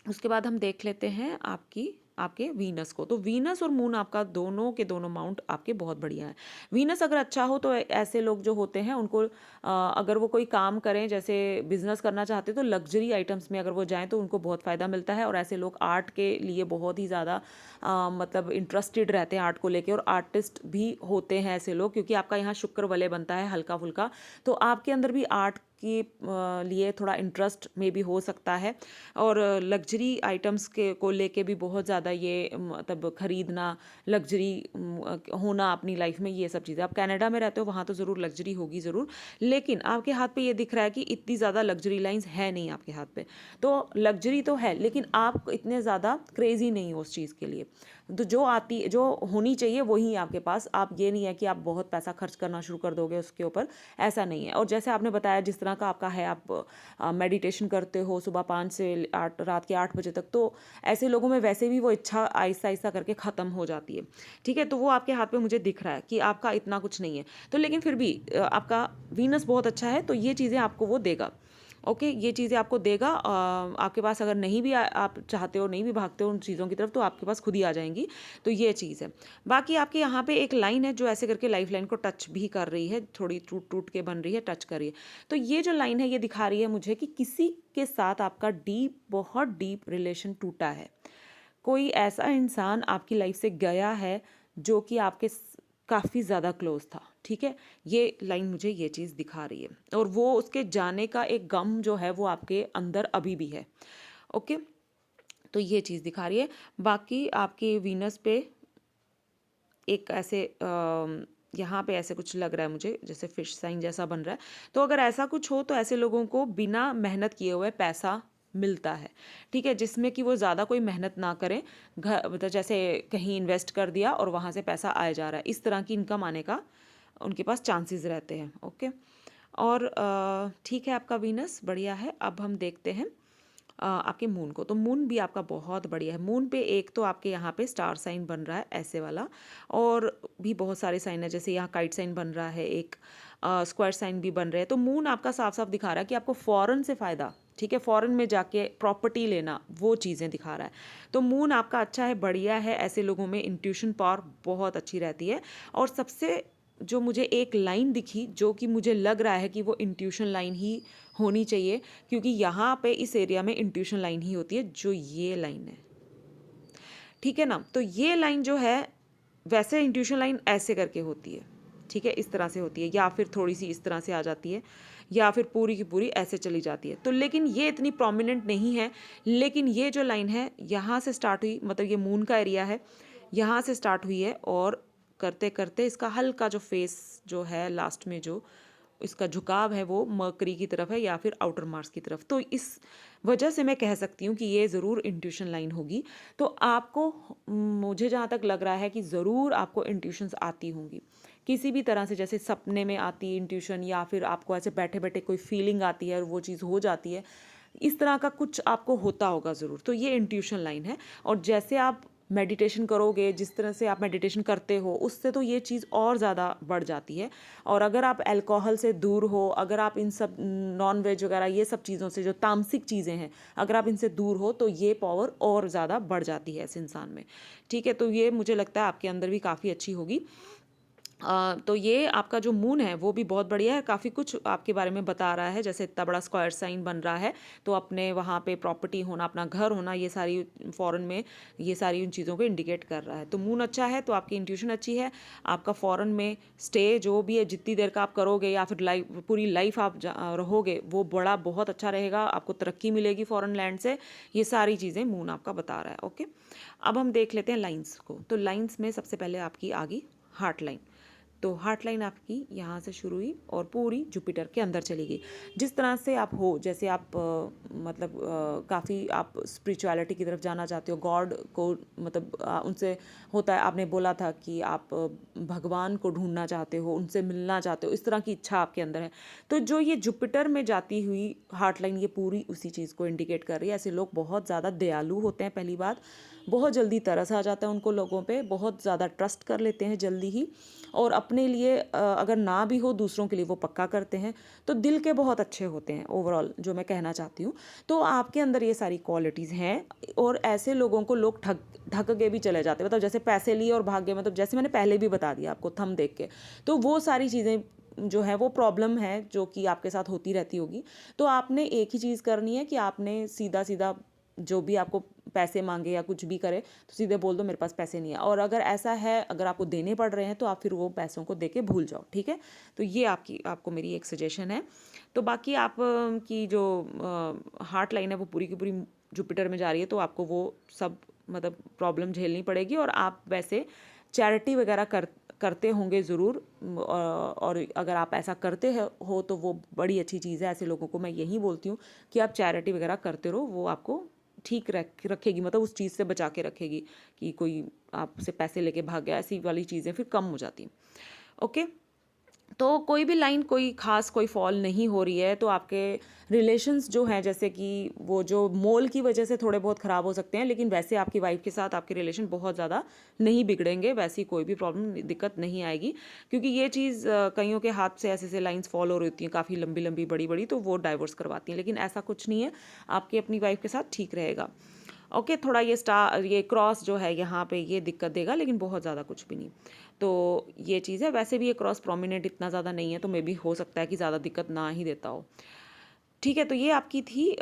उसके बाद हम देख लेते हैं आपकी आपके वीनस को। तो वीनस और मून आपका दोनों के दोनों माउंट आपके बहुत बढ़िया है। वीनस अगर अच्छा हो तो ऐसे लोग जो होते हैं उनको अगर वो कोई काम करें, जैसे बिजनेस करना चाहते हैं, तो लग्जरी आइटम्स में अगर वो जाएं तो उनको बहुत फ़ायदा मिलता है। और ऐसे लोग आर्ट के लिए बहुत ही ज़्यादा मतलब इंटरेस्टेड रहते हैं आर्ट को लेके, और आर्टिस्ट भी होते हैं ऐसे लोग, क्योंकि आपका यहाँ शुक्र वलय बनता है हल्का फुल्का, तो आपके अंदर भी आर्ट के लिए थोड़ा इंटरेस्ट में भी हो सकता है। और लग्जरी आइटम्स के को लेके भी बहुत ज़्यादा ये मतलब ख़रीदना, लग्जरी होना अपनी लाइफ में, ये सब चीज़ें। आप कनाडा में रहते हो, वहाँ तो ज़रूर लग्जरी होगी ज़रूर, लेकिन आपके हाथ पे ये दिख रहा है कि इतनी ज़्यादा लग्जरी लाइंस है नहीं आपके हाथ पे। तो लग्जरी तो है, लेकिन आप इतने ज़्यादा क्रेजी नहीं हो उस चीज़ के लिए। तो जो होनी चाहिए वही आपके पास। आप ये नहीं है कि आप बहुत पैसा खर्च करना शुरू कर दोगे उसके ऊपर, ऐसा नहीं है। और जैसे आपने बताया जिस तरह का आपका है, आप मेडिटेशन करते हो सुबह 5 से 8, रात के 8 बजे तक, तो ऐसे लोगों में वैसे भी वो इच्छा आहिस्ता आहिस्ता करके ख़त्म हो जाती है। ठीक है, तो वो आपके हाथ पे मुझे दिख रहा है कि आपका इतना कुछ नहीं है। तो लेकिन फिर भी आपका वीनस बहुत अच्छा है, तो ये चीज़ें आपको वो देगा। ओके, ये चीज़ें आपको देगा। आपके पास अगर नहीं भी आप चाहते हो, नहीं भी भागते हो उन चीज़ों की तरफ, तो आपके पास खुद ही आ जाएंगी। तो ये चीज़ है। बाकी आपके यहाँ पे एक लाइन है जो ऐसे करके लाइफ लाइन को टच भी कर रही है, थोड़ी टूट टूट के बन रही है, टच कर रही है। तो ये जो लाइन है ये दिखा रही है मुझे कि किसी के साथ आपका बहुत डीप रिलेशन टूटा है। कोई ऐसा इंसान आपकी लाइफ से गया है जो कि आपके काफ़ी ज़्यादा क्लोज था। ठीक है, ये लाइन मुझे ये चीज़ दिखा रही है, और वो उसके जाने का एक गम जो है वो आपके अंदर अभी भी है। ओके, तो ये चीज़ दिखा रही है। बाकी आपकी वीनस पे एक ऐसे यहाँ पे ऐसे कुछ लग रहा है मुझे, जैसे फिश साइन जैसा बन रहा है। तो अगर ऐसा कुछ हो तो ऐसे लोगों को बिना मेहनत किए हुए पैसा मिलता है। ठीक है, जिसमें कि वो ज़्यादा कोई मेहनत ना करें, घर मतलब जैसे कहीं इन्वेस्ट कर दिया और वहाँ से पैसा आया जा रहा है, इस तरह की इनकम आने का उनके पास चांसेस रहते हैं। ओके, और ठीक है, आपका वीनस बढ़िया है। अब हम देखते हैं आपके मून को। तो मून भी आपका बहुत बढ़िया है। मून पे एक तो आपके यहाँ पे स्टार साइन बन रहा है ऐसे वाला, और भी बहुत सारे साइन है, जैसे यहाँ काइट साइन बन रहा है, एक स्क्वायर साइन भी बन रहे हैं। तो मून आपका साफ साफ दिखा रहा है कि आपको फॉरेन से फ़ायदा, ठीक है, फॉरेन में जाके प्रॉपर्टी लेना, वो चीज़ें दिखा रहा है। तो मून आपका अच्छा है, बढ़िया है। ऐसे लोगों में इंट्यूशन पावर बहुत अच्छी रहती है। और सबसे जो मुझे एक लाइन दिखी जो कि मुझे लग रहा है कि वो इंट्यूशन लाइन ही होनी चाहिए, क्योंकि यहाँ पे इस एरिया में इंट्यूशन लाइन ही होती है, जो ये लाइन है। ठीक है ना, तो ये लाइन जो है, वैसे इंट्यूशन लाइन ऐसे करके होती है, ठीक है, इस तरह से होती है, या फिर थोड़ी सी इस तरह से आ जाती है, या फिर पूरी की पूरी ऐसे चली जाती है। तो लेकिन ये इतनी प्रोमिनेंट नहीं है। लेकिन ये जो लाइन है यहाँ से स्टार्ट हुई, मतलब ये मून का एरिया है, यहाँ से स्टार्ट हुई है, और करते करते इसका हल्का जो फेस जो है लास्ट में, जो इसका झुकाव है वो मर्करी की तरफ है या फिर आउटर मार्स की तरफ। तो इस वजह से मैं कह सकती हूँ कि ये ज़रूर इंट्यूशन लाइन होगी। तो आपको, मुझे जहाँ तक लग रहा है कि ज़रूर आपको इंट्यूशंस आती होंगी किसी भी तरह से, जैसे सपने में आती है इंट्यूशन, या फिर आपको ऐसे बैठे बैठे कोई फीलिंग आती है और वो चीज़ हो जाती है, इस तरह का कुछ आपको होता होगा ज़रूर। तो ये इंट्यूशन लाइन है। और जैसे आप मेडिटेशन करोगे, जिस तरह से आप मेडिटेशन करते हो, उससे तो ये चीज़ और ज़्यादा बढ़ जाती है। और अगर आप अल्कोहल से दूर हो, अगर आप इन सब नॉन वेज वगैरह ये सब चीज़ों से, जो तामसिक चीज़ें हैं, अगर आप इनसे दूर हो, तो ये पावर और ज़्यादा बढ़ जाती है इस इंसान में। ठीक है, तो ये मुझे लगता है आपके अंदर भी काफ़ी अच्छी होगी। तो ये आपका जो मून है वो भी बहुत बढ़िया है, काफ़ी कुछ आपके बारे में बता रहा है। जैसे इतना बड़ा स्क्वायर साइन बन रहा है, तो अपने वहाँ पे प्रॉपर्टी होना, अपना घर होना, ये सारी फॉरेन में, ये सारी उन चीज़ों को इंडिकेट कर रहा है। तो मून अच्छा है तो आपकी इंट्यूशन अच्छी है। आपका फॉरेन में स्टे जो भी है, जितनी देर का आप करोगे या फिर लाइफ, पूरी लाइफ आप रहोगे, वो बड़ा बहुत अच्छा रहेगा, आपको तरक्की मिलेगी फॉरेन लैंड से। ये सारी चीज़ें मून आपका बता रहा है। ओके, अब हम देख लेते हैं लाइन्स को। तो लाइन्स में सबसे पहले आपकी आ गई हार्ट लाइन। तो हार्ट लाइन आपकी यहाँ से शुरू हुई और पूरी जुपिटर के अंदर चली गई। जिस तरह से आप हो, जैसे आप मतलब काफ़ी आप स्पिरिचुअलिटी की तरफ जाना चाहते हो, गॉड को मतलब उनसे होता है, आपने बोला था कि आप भगवान को ढूंढना चाहते हो, उनसे मिलना चाहते हो, इस तरह की इच्छा आपके अंदर है। तो जो ये जुपिटर में जाती हुई हार्ट लाइन, ये पूरी उसी चीज़ को इंडिकेट कर रही है। ऐसे लोग बहुत ज़्यादा दयालु होते हैं, पहली बात, बहुत जल्दी तरस आ जाता है उनको लोगों पे, बहुत ज़्यादा ट्रस्ट कर लेते हैं जल्दी ही, और अपने लिए अगर ना भी हो दूसरों के लिए वो पक्का करते हैं। तो दिल के बहुत अच्छे होते हैं ओवरऑल, जो मैं कहना चाहती हूँ। तो आपके अंदर ये सारी क्वालिटीज़ हैं और ऐसे लोगों को लोग ठग ठग के भी चले जाते हैं, मतलब जैसे पैसे लिए और भाग गए, मतलब जैसे मैंने पहले भी बता दिया आपको थंब देख के। तो वो सारी चीज़ें जो है वो प्रॉब्लम है जो कि आपके साथ होती रहती होगी। तो आपने एक ही चीज़ करनी है कि आपने सीधा सीधा जो भी आपको पैसे मांगे या कुछ भी करे तो सीधे बोल दो मेरे पास पैसे नहीं है। और अगर ऐसा है, अगर आपको देने पड़ रहे हैं तो आप फिर वो पैसों को दे के भूल जाओ, ठीक है। तो ये आपको मेरी एक सजेशन है। तो बाकी आप की जो हार्ट लाइन है वो पूरी की पूरी जुपिटर में जा रही है, तो आपको वो सब मतलब प्रॉब्लम झेलनी पड़ेगी। और आप वैसे चैरिटी वगैरह करते होंगे ज़रूर, और अगर आप ऐसा करते हो तो वो बड़ी अच्छी चीज़ है। ऐसे लोगों को मैं यही बोलती हूँ कि आप चैरिटी वगैरह करते रहो, वो आपको ठीक रखेगी, मतलब उस चीज़ से बचा के रखेगी कि कोई आपसे पैसे लेके भाग गया, ऐसी वाली चीज़ें फिर कम हो जाती। ओके, तो कोई भी लाइन कोई ख़ास कोई फॉल नहीं हो रही है। तो आपके रिलेशंस जो हैं, जैसे कि वो जो मोल की वजह से थोड़े बहुत ख़राब हो सकते हैं, लेकिन वैसे आपकी वाइफ के साथ आपके रिलेशन बहुत ज़्यादा नहीं बिगड़ेंगे, वैसी कोई भी प्रॉब्लम दिक्कत नहीं आएगी। क्योंकि ये चीज़ कईयों के हाथ से ऐसे लाइंस फॉल हो रही होती हैं काफ़ी लंबी लंबी बड़ी बड़ी, तो वो डाइवोर्स करवाती हैं। लेकिन ऐसा कुछ नहीं है, आपकी अपनी वाइफ के साथ ठीक रहेगा। ओके, थोड़ा ये क्रॉस जो है यहाँ पे ये दिक्कत देगा, लेकिन बहुत ज़्यादा कुछ भी नहीं। तो ये चीज़ है। वैसे भी ये क्रॉस प्रोमिनेंट इतना ज़्यादा नहीं है, तो मे बी हो सकता है कि ज़्यादा दिक्कत ना ही देता हो। ठीक है, तो ये आपकी थी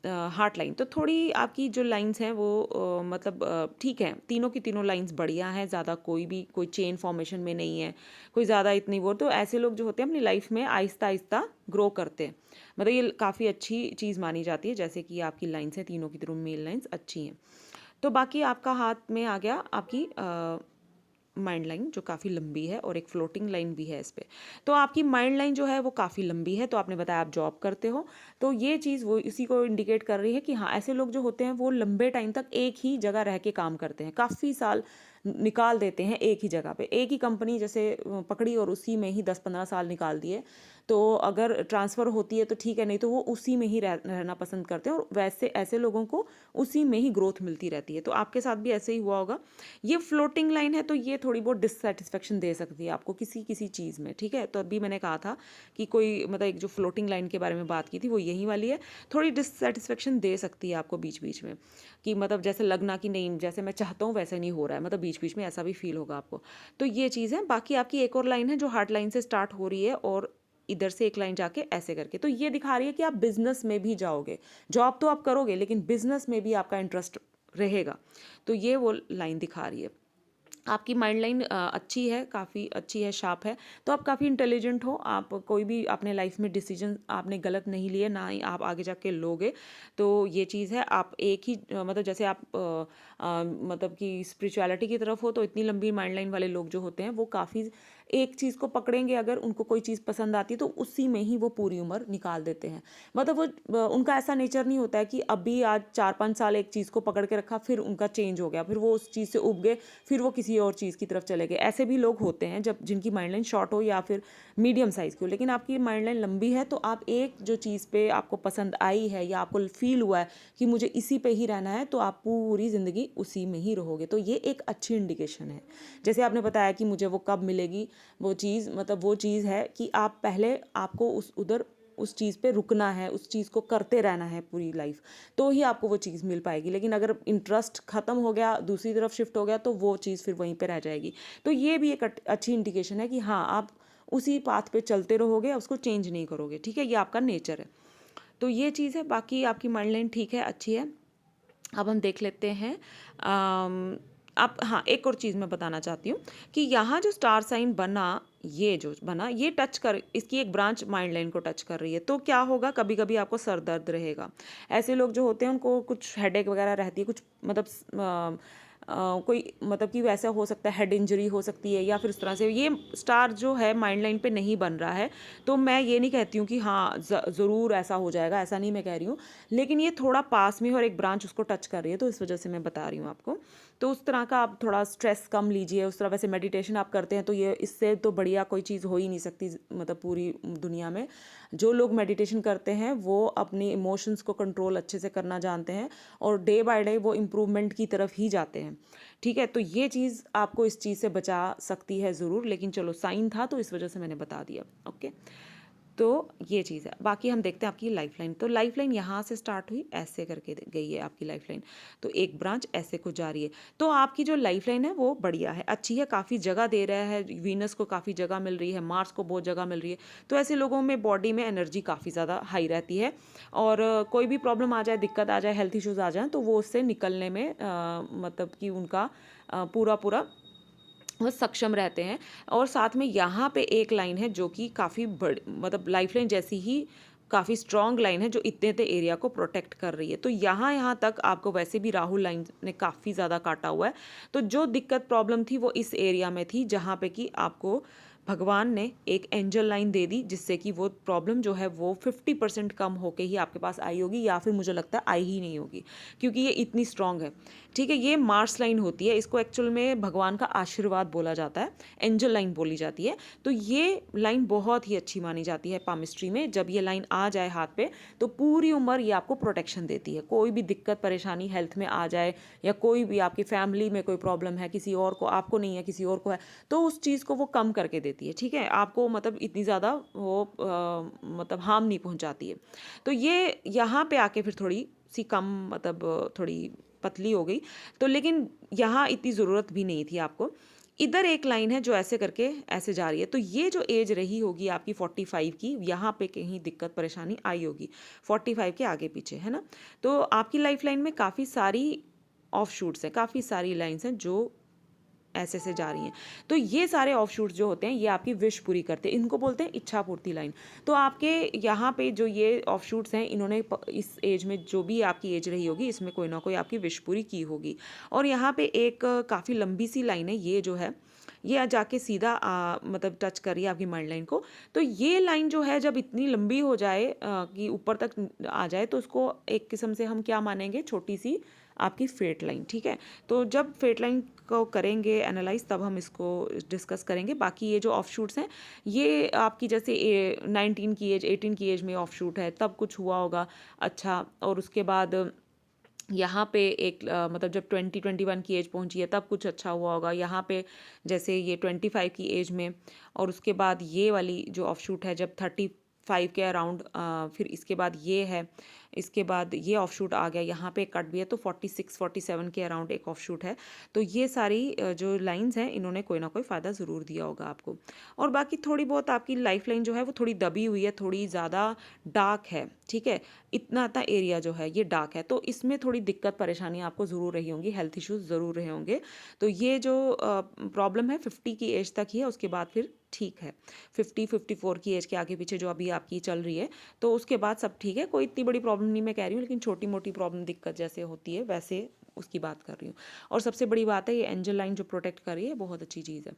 हार्ट लाइन। तो थोड़ी आपकी जो लाइंस हैं वो मतलब ठीक है, तीनों की तीनों लाइंस बढ़िया हैं, ज़्यादा कोई चेन फॉर्मेशन में नहीं है, कोई ज़्यादा इतनी वो। तो ऐसे लोग जो होते हैं अपनी लाइफ में आहिस्ता आहिस्ता ग्रो करते हैं, मतलब ये काफ़ी अच्छी चीज़ मानी जाती है। जैसे कि आपकी लाइंस हैं, तीनों की तीनों मेल लाइंस अच्छी हैं। तो बाकी आपका हाथ में आ गया आपकी माइंड लाइन, जो काफ़ी लंबी है, और एक फ्लोटिंग लाइन भी है इस पे। तो आपकी माइंड लाइन जो है वो काफ़ी लंबी है। तो आपने बताया आप जॉब करते हो, तो ये चीज़ वो इसी को इंडिकेट कर रही है कि हाँ, ऐसे लोग जो होते हैं वो लंबे टाइम तक एक ही जगह रह के काम करते हैं, काफ़ी साल निकाल देते हैं एक ही जगह पे, एक ही कंपनी जैसे पकड़ी और उसी में ही 10-15 साल निकाल दिए। तो अगर ट्रांसफ़र होती है तो ठीक है, नहीं तो वो उसी में ही रहना पसंद करते हैं, और वैसे ऐसे लोगों को उसी में ही ग्रोथ मिलती रहती है। तो आपके साथ भी ऐसे ही हुआ होगा। ये फ्लोटिंग लाइन है, तो ये थोड़ी बहुत डिससेटिस्फेक्शन दे सकती है आपको किसी किसी चीज़ में, ठीक है। तो अभी मैंने कहा था कि कोई मतलब एक जो फ्लोटिंग लाइन के बारे में बात की थी वो यही वाली है। थोड़ी डिससेटिस्फेक्शन दे सकती है आपको बीच बीच में, कि मतलब जैसे लगना कि नहीं जैसे मैं चाहता हूँ वैसे नहीं हो रहा है, मतलब बीच बीच में ऐसा भी फील होगा आपको। तो ये चीज़ है। बाकी आपकी एक और लाइन है जो हार्ट लाइन से स्टार्ट हो रही है, और इधर से एक लाइन जाके ऐसे करके, तो ये दिखा रही है कि आप बिजनेस में भी जाओगे। जॉब तो आप करोगे, लेकिन बिजनेस में भी आपका इंटरेस्ट रहेगा। तो ये वो लाइन दिखा रही है। आपकी माइंड लाइन अच्छी है, काफ़ी अच्छी है, शार्प है। तो आप काफ़ी इंटेलिजेंट हो, आप कोई भी अपने लाइफ में डिसीजन आपने गलत नहीं लिए, ना ही आप आगे जाके लोगे। तो ये चीज़ है। आप एक ही मतलब जैसे आप मतलब कि स्पिरिचुअलिटी की तरफ हो, तो इतनी लंबी माइंड लाइन वाले लोग जो होते हैं वो काफ़ी एक चीज़ को पकड़ेंगे, अगर उनको कोई चीज़ पसंद आती है तो उसी में ही वो पूरी उम्र निकाल देते हैं। मतलब वो उनका ऐसा नेचर नहीं होता है कि अभी आज 4-5 साल एक चीज़ को पकड़ के रखा, फिर उनका चेंज हो गया, फिर वो उस चीज़ से उब गए, फिर वो किसी और चीज़ की तरफ चले गए। ऐसे भी लोग होते हैं जब जिनकी माइंड लाइन शॉर्ट हो या फिर मीडियम साइज़ की हो। लेकिन आपकी माइंड लाइन लंबी है, तो आप एक जो चीज़ पे आपको पसंद आई है या आपको फील हुआ है कि मुझे इसी पे ही रहना है, तो आप पूरी ज़िंदगी उसी में ही रहोगे। तो ये एक अच्छी इंडिकेशन है। जैसे आपने बताया कि मुझे वो कब मिलेगी वो चीज़, मतलब वो चीज़ है कि आप पहले आपको उस चीज़ पे रुकना है, उस चीज़ को करते रहना है पूरी लाइफ, तो ही आपको वो चीज़ मिल पाएगी। लेकिन अगर इंटरेस्ट ख़त्म हो गया, दूसरी तरफ शिफ्ट हो गया, तो वो चीज़ फिर वहीं पे रह जाएगी। तो ये भी एक अच्छी इंडिकेशन है कि हाँ, आप उसी पाथ पे चलते रहोगे, उसको चेंज नहीं करोगे, ठीक है। ये आपका नेचर है। तो ये चीज़ है। बाकी आपकी माइंड लाइन ठीक है, अच्छी है। अब हम देख लेते हैं आप, हाँ, एक और चीज़ मैं बताना चाहती हूँ कि यहाँ जो स्टार साइन बना, ये जो बना ये टच कर, इसकी एक ब्रांच माइंड लाइन को टच कर रही है। तो क्या होगा, कभी कभी आपको सर दर्द रहेगा। ऐसे लोग जो होते हैं उनको कुछ हेडेक वगैरह रहती है, कुछ मतलब कोई मतलब कि वैसा हो सकता है, हेड इंजरी हो सकती है, या फिर इस तरह से ये स्टार जो है माइंड लाइन पे नहीं बन रहा है। तो मैं ये नहीं कहती हूँ कि हाँ ज़रूर ऐसा हो जाएगा, ऐसा नहीं मैं कह रही हूँ। लेकिन ये थोड़ा पास में है और एक ब्रांच उसको टच कर रही है, तो इस वजह से मैं बता रही हूँ आपको। तो उस तरह का आप थोड़ा स्ट्रेस कम लीजिए, उस तरह वैसे मेडिटेशन आप करते हैं तो ये इससे तो बढ़िया कोई चीज़ हो ही नहीं सकती, मतलब पूरी दुनिया में। जो लोग मेडिटेशन करते हैं वो अपनी इमोशंस को कंट्रोल अच्छे से करना जानते हैं और डे बाय डे वो इम्प्रूवमेंट की तरफ ही जाते हैं। ठीक है, तो ये चीज़ आपको इस चीज़ से बचा सकती है ज़रूर, लेकिन चलो साइन था तो इस वजह से मैंने बता दिया। ओके, तो ये चीज़ है। बाकी हम देखते हैं आपकी लाइफलाइन। तो लाइफलाइन यहाँ से स्टार्ट हुई, ऐसे करके गई है आपकी लाइफलाइन, तो एक ब्रांच ऐसे कुछ जा रही है। तो आपकी जो लाइफलाइन है वो बढ़िया है, अच्छी है, काफ़ी जगह दे रहा है, वीनस को काफ़ी जगह मिल रही है, मार्स को बहुत जगह मिल रही है। तो ऐसे लोगों में बॉडी में एनर्जी काफ़ी ज़्यादा हाई रहती है और कोई भी प्रॉब्लम आ जाए, दिक्कत आ जाए, हेल्थ इश्यूज़ आ जाएँ तो वो उससे निकलने में मतलब कि उनका पूरा पूरा वो सक्षम रहते हैं। और साथ में यहाँ पे एक लाइन है जो कि काफ़ी बड़ मतलब लाइफलाइन जैसी ही काफ़ी स्ट्रॉन्ग लाइन है जो इतने इतने एरिया को प्रोटेक्ट कर रही है। तो यहाँ यहाँ तक आपको वैसे भी राहुल लाइन ने काफ़ी ज़्यादा काटा हुआ है। तो जो दिक्कत प्रॉब्लम थी वो इस एरिया में थी जहाँ पे कि आपको भगवान ने एक एंजल लाइन दे दी जिससे कि वो प्रॉब्लम जो है वो 50% कम होके ही आपके पास आई होगी, या फिर मुझे लगता है आई ही नहीं होगी क्योंकि ये इतनी स्ट्रांग है। ठीक है, ये मार्स लाइन होती है, इसको एक्चुअल में भगवान का आशीर्वाद बोला जाता है, एंजल लाइन बोली जाती है। तो ये लाइन बहुत ही अच्छी मानी जाती है पामिस्ट्री में। जब ये लाइन आ जाए हाथ पे तो पूरी उम्र ये आपको प्रोटेक्शन देती है। कोई भी दिक्कत परेशानी हेल्थ में आ जाए या कोई भी आपकी फैमिली में कोई प्रॉब्लम है, किसी और को, आपको नहीं है किसी और को है, तो उस चीज़ को वो कम करके देती है। ठीक है, आपको मतलब इतनी ज़्यादा वो मतलब हार्म नहीं पहुंचाती है। तो ये यहाँ पे आके फिर थोड़ी सी कम मतलब थोड़ी पतली हो गई। तो लेकिन यहाँ इतनी ज़रूरत भी नहीं थी आपको। इधर एक लाइन है जो ऐसे करके ऐसे जा रही है, तो ये जो एज रही होगी आपकी 45 की, यहाँ पे कहीं दिक्कत परेशानी आई होगी 45 के आगे पीछे, है ना। तो आपकी लाइफ लाइन में काफ़ी सारी ऑफ शूट्स हैं, काफ़ी सारी लाइन्स हैं जो ऐसे से जा रही हैं। तो ये सारे ऑफ शूट्स जो होते हैं ये आपकी विश पूरी करते हैं, इनको बोलते हैं इच्छा पूर्ति लाइन। तो आपके यहाँ पे जो ये ऑफ शूट्स हैं इन्होंने इस एज में जो भी आपकी एज रही होगी इसमें कोई ना कोई आपकी विश पूरी की होगी। और यहाँ पे एक काफ़ी लंबी सी लाइन है, ये जो है ये जाके सीधा मतलब टच कर रही है आपकी माइंड लाइन को। तो ये लाइन जो है जब इतनी लंबी हो जाए कि ऊपर तक आ जाए तो उसको एक किस्म से हम क्या मानेंगे, छोटी सी आपकी फेट लाइन। ठीक है, तो जब फेट लाइन को करेंगे एनालाइज तब हम इसको डिस्कस करेंगे। बाकी ये जो ऑफ शूट्स हैं ये आपकी जैसे 19 की एज 18 की एज में ऑफ शूट है तब कुछ हुआ होगा अच्छा, और उसके बाद यहाँ पे एक मतलब जब 20-21 की एज पहुँची है तब कुछ अच्छा हुआ होगा यहाँ पे, जैसे ये 25 की एज में। और उसके बाद ये वाली जो ऑफ शूट है जब 35 के अराउंड, फिर इसके बाद ये है, इसके बाद ये ऑफ शूट आ गया, यहाँ पे कट भी है तो 46-47 के अराउंड एक ऑफ शूट है। तो ये सारी जो लाइंस हैं इन्होंने कोई ना कोई फ़ायदा ज़रूर दिया होगा आपको। और बाकी थोड़ी बहुत आपकी लाइफ लाइन जो है वो थोड़ी दबी हुई है, थोड़ी ज़्यादा डार्क है। ठीक है, इतना इतना एरिया जो है ये डार्क है, तो इसमें थोड़ी दिक्कत परेशानी आपको ज़रूर रही होंगी, हेल्थ इश्यूज़ ज़रूर रहे होंगे। तो ये जो प्रॉब्लम है 50 की एज तक ही है, उसके बाद फिर ठीक है। 50-54 की एज के आगे पीछे जो अभी आपकी चल रही है तो उसके बाद सब ठीक है, कोई इतनी बड़ी प्रॉब्लम नहीं मैं कह रही हूँ, लेकिन छोटी मोटी प्रॉब्लम दिक्कत जैसे होती है वैसे उसकी बात कर रही हूँ। और सबसे बड़ी बात है ये एंजल लाइन जो प्रोटेक्ट कर रही है बहुत अच्छी चीज़ है।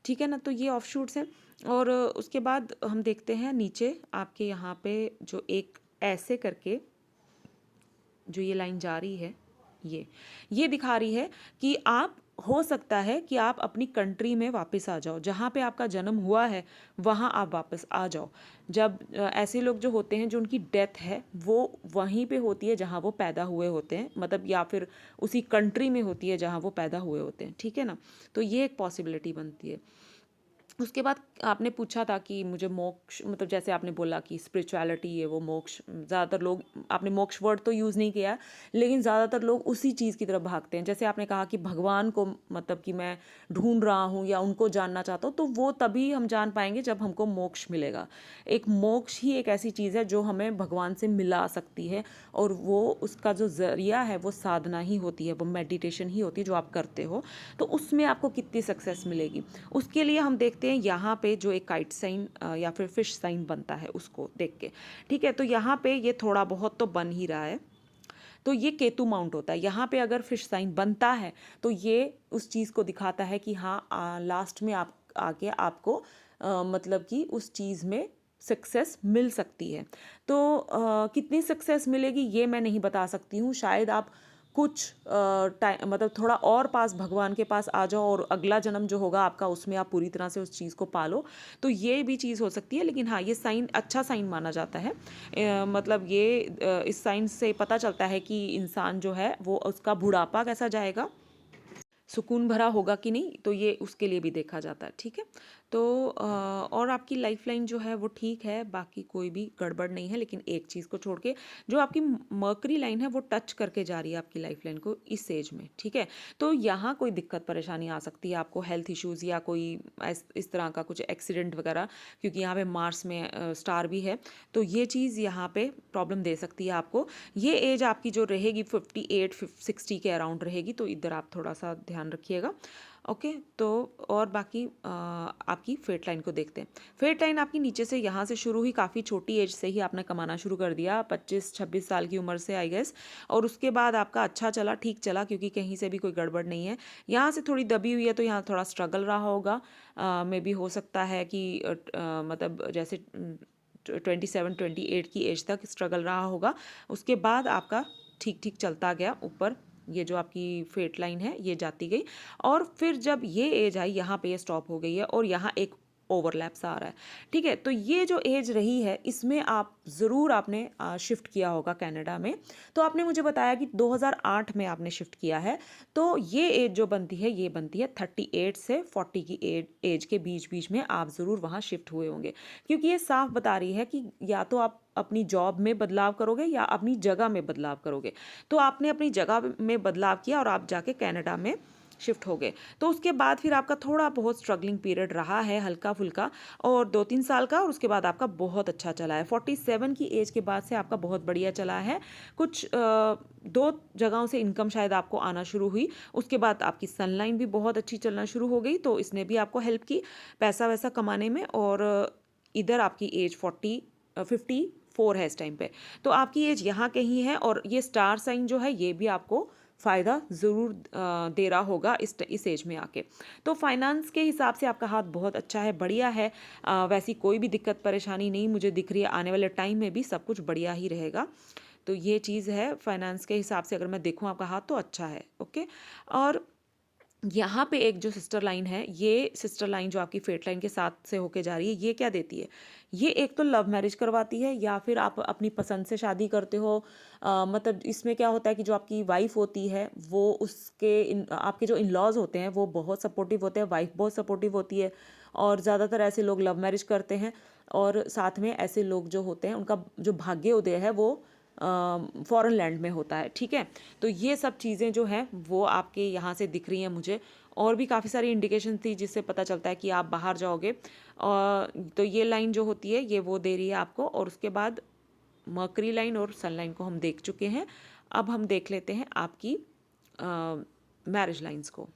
ठीक है ना, तो ये ऑफ शूट्स हैं। और उसके बाद हम देखते हैं नीचे आपके यहाँ पे जो एक ऐसे करके जो ये लाइन जा रही है, ये दिखा रही है कि आप हो सकता है कि आप अपनी कंट्री में वापस आ जाओ, जहाँ पे आपका जन्म हुआ है वहाँ आप वापस आ जाओ। जब ऐसे लोग जो होते हैं जो उनकी डेथ है वो वहीं पे होती है जहाँ वो पैदा हुए होते हैं, मतलब या फिर उसी कंट्री में होती है जहाँ वो पैदा हुए होते हैं। ठीक है ना, तो ये एक पॉसिबिलिटी बनती है। उसके बाद आपने पूछा था कि मुझे मोक्ष, मतलब जैसे आपने बोला कि स्पिरिचुअलिटी है वो मोक्ष, ज़्यादातर लोग, आपने मोक्ष वर्ड तो यूज़ नहीं किया लेकिन ज़्यादातर लोग उसी चीज़ की तरफ भागते हैं। जैसे आपने कहा कि भगवान को मतलब कि मैं ढूंढ रहा हूँ या उनको जानना चाहता हूँ, तो वो तभी हम जान पाएंगे जब हमको मोक्ष मिलेगा। एक मोक्ष ही एक ऐसी चीज़ है जो हमें भगवान से मिला सकती है, और वो उसका जो ज़रिया है वो साधना ही होती है, वो मेडिटेशन ही होती है जो आप करते हो। तो उसमें आपको कितनी सक्सेस मिलेगी उसके लिए हम देखते हैं यहाँ पे जो एक काइट साइन या फिर फिश साइन बनता है उसको देख के। ठीक है, तो यहाँ पे ये थोड़ा बहुत तो बन ही रहा है, तो ये केतु माउंट होता है। यहाँ पे अगर फिश साइन बनता है तो ये उस चीज़ को दिखाता है कि हाँ लास्ट में आप आके आपको मतलब कि उस चीज़ में सक्सेस मिल सकती है। तो कितनी सक्सेस मिलेगी ये मैं नहीं बता सकती हूँ, शायद आप कुछ टाइम मतलब थोड़ा और पास भगवान के पास आ जाओ और अगला जन्म जो होगा आपका उसमें आप पूरी तरह से उस चीज़ को पालो, तो ये भी चीज़ हो सकती है। लेकिन हाँ, ये साइन अच्छा साइन माना जाता है। मतलब ये इस साइन से पता चलता है कि इंसान जो है वो उसका बुढ़ापा कैसा जाएगा, सुकून भरा होगा कि नहीं, तो ये उसके लिए भी देखा जाता है। ठीक है, तो और आपकी लाइफ लाइन जो है वो ठीक है, बाकी कोई भी गड़बड़ नहीं है। लेकिन एक चीज़ को छोड़ के जो आपकी मर्करी लाइन है वो टच करके जा रही है आपकी लाइफ लाइन को इस एज में। ठीक है, तो यहाँ कोई दिक्कत परेशानी आ सकती है आपको, हेल्थ इश्यूज़ या कोई इस तरह का कुछ एक्सीडेंट वगैरह, क्योंकि यहाँ पे मार्स में स्टार भी है, तो ये चीज़ यहाँ पे प्रॉब्लम दे सकती है आपको। ये एज आपकी जो रहेगी 58-60 के अराउंड रहेगी, तो इधर आप थोड़ा सा ध्यान रखिएगा। ओके, तो और बाकी आपकी फेट लाइन को देखते हैं। फेट लाइन आपकी नीचे से यहाँ से शुरू हुई, काफ़ी छोटी एज से ही आपने कमाना शुरू कर दिया, 25-26 साल की उम्र से आई गेस। और उसके बाद आपका अच्छा चला, ठीक चला, क्योंकि कहीं से भी कोई गड़बड़ नहीं है। यहाँ से थोड़ी दबी हुई है, तो यहाँ थोड़ा स्ट्रगल रहा होगा। मे भी हो सकता है कि मतलब जैसे 27-28 की एज तक स्ट्रगल रहा होगा। उसके बाद आपका ठीक ठीक चलता गया ऊपर, ये जो आपकी फेट लाइन है ये जाती गई। और फिर जब ये एज आई, यहाँ पे ये स्टॉप हो गई है और यहाँ एक ओवरलैप्स आ रहा है। ठीक है, तो ये जो एज रही है इसमें आप ज़रूर आपने शिफ्ट किया होगा कनाडा में। तो आपने मुझे बताया कि 2008 में आपने शिफ्ट किया है, तो ये एज जो बनती है ये बनती है 38 से 40 की एज के बीच बीच में आप ज़रूर वहाँ शिफ्ट हुए होंगे, क्योंकि ये साफ बता रही है कि या तो आप अपनी जॉब में बदलाव करोगे या अपनी जगह में बदलाव करोगे। तो आपने अपनी जगह में बदलाव किया और आप जाके कनाडा में शिफ्ट हो गए। तो उसके बाद फिर आपका थोड़ा बहुत स्ट्रगलिंग पीरियड रहा है, हल्का फुल्का, और 2-3 साल का, और उसके बाद आपका बहुत अच्छा चला है। 47 की एज के बाद से आपका बहुत बढ़िया चला है। कुछ 2 जगहों से इनकम शायद आपको आना शुरू हुई। उसके बाद आपकी सनलाइन भी बहुत अच्छी चलना शुरू हो गई, तो इसने भी आपको हेल्प की पैसा वैसा कमाने में। और इधर आपकी एज 54 है इस टाइम पे, तो आपकी एज यहाँ कहीं है। और ये स्टार साइन जो है ये भी आपको फ़ायदा ज़रूर दे रहा होगा इस एज में आके। तो फाइनेंस के हिसाब से आपका हाथ बहुत अच्छा है, बढ़िया है। वैसी कोई भी दिक्कत परेशानी नहीं मुझे दिख रही है। आने वाले टाइम में भी सब कुछ बढ़िया ही रहेगा। तो ये चीज़ है, फाइनेंस के हिसाब से अगर मैं देखूँ आपका हाथ तो अच्छा है। ओके, और यहाँ पे एक जो सिस्टर लाइन है, ये सिस्टर लाइन जो आपकी फेट लाइन के साथ से होके जा रही है, ये क्या देती है? ये एक तो लव मैरिज करवाती है, या फिर आप अपनी पसंद से शादी करते हो। मतलब इसमें क्या होता है कि जो आपकी वाइफ होती है वो आपके जो इन लॉज होते हैं वो बहुत सपोर्टिव होते हैं, वाइफ बहुत सपोर्टिव होती है। और ज़्यादातर ऐसे लोग लव मैरिज करते हैं, और साथ में ऐसे लोग जो होते हैं उनका जो भाग्य उदय है वो फॉरेन लैंड में होता है। ठीक है, तो ये सब चीज़ें जो हैं वो आपके यहाँ से दिख रही हैं मुझे। और भी काफ़ी सारी इंडिकेशन थी जिससे पता चलता है कि आप बाहर जाओगे। और तो ये लाइन जो होती है ये वो दे रही है आपको। और उसके बाद मर्करी लाइन और सन लाइन को हम देख चुके हैं। अब हम देख लेते हैं आपकी मैरिज लाइंस को।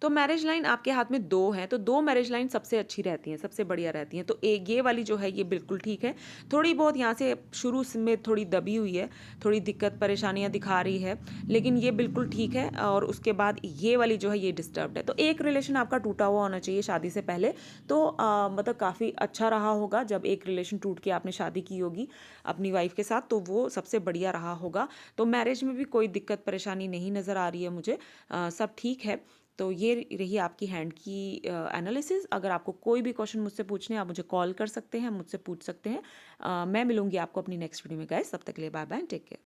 तो मैरिज लाइन आपके हाथ में 2 हैं, तो 2 मैरिज लाइन सबसे अच्छी रहती हैं, सबसे बढ़िया रहती हैं। तो एक ये वाली जो है ये बिल्कुल ठीक है। थोड़ी बहुत यहाँ से शुरू में थोड़ी दबी हुई है, थोड़ी दिक्कत परेशानियाँ दिखा रही है, लेकिन ये बिल्कुल ठीक है। और उसके बाद ये वाली जो है ये डिस्टर्ब्ड है। तो एक रिलेशन आपका टूटा हुआ होना चाहिए शादी से पहले, तो मतलब काफ़ी अच्छा रहा होगा जब एक रिलेशन टूट के आपने शादी की होगी अपनी वाइफ के साथ, तो वो सबसे बढ़िया रहा होगा। तो मैरिज में भी कोई दिक्कत परेशानी नहीं नज़र आ रही है मुझे, सब ठीक है। तो ये रही आपकी हैंड की एनालिसिस। अगर आपको कोई भी क्वेश्चन मुझसे पूछने, आप मुझे कॉल कर सकते हैं, मुझसे पूछ सकते हैं। मैं मिलूंगी आपको अपनी नेक्स्ट वीडियो में गाइस, तब तक के लिए बाय बाय, टेक केयर।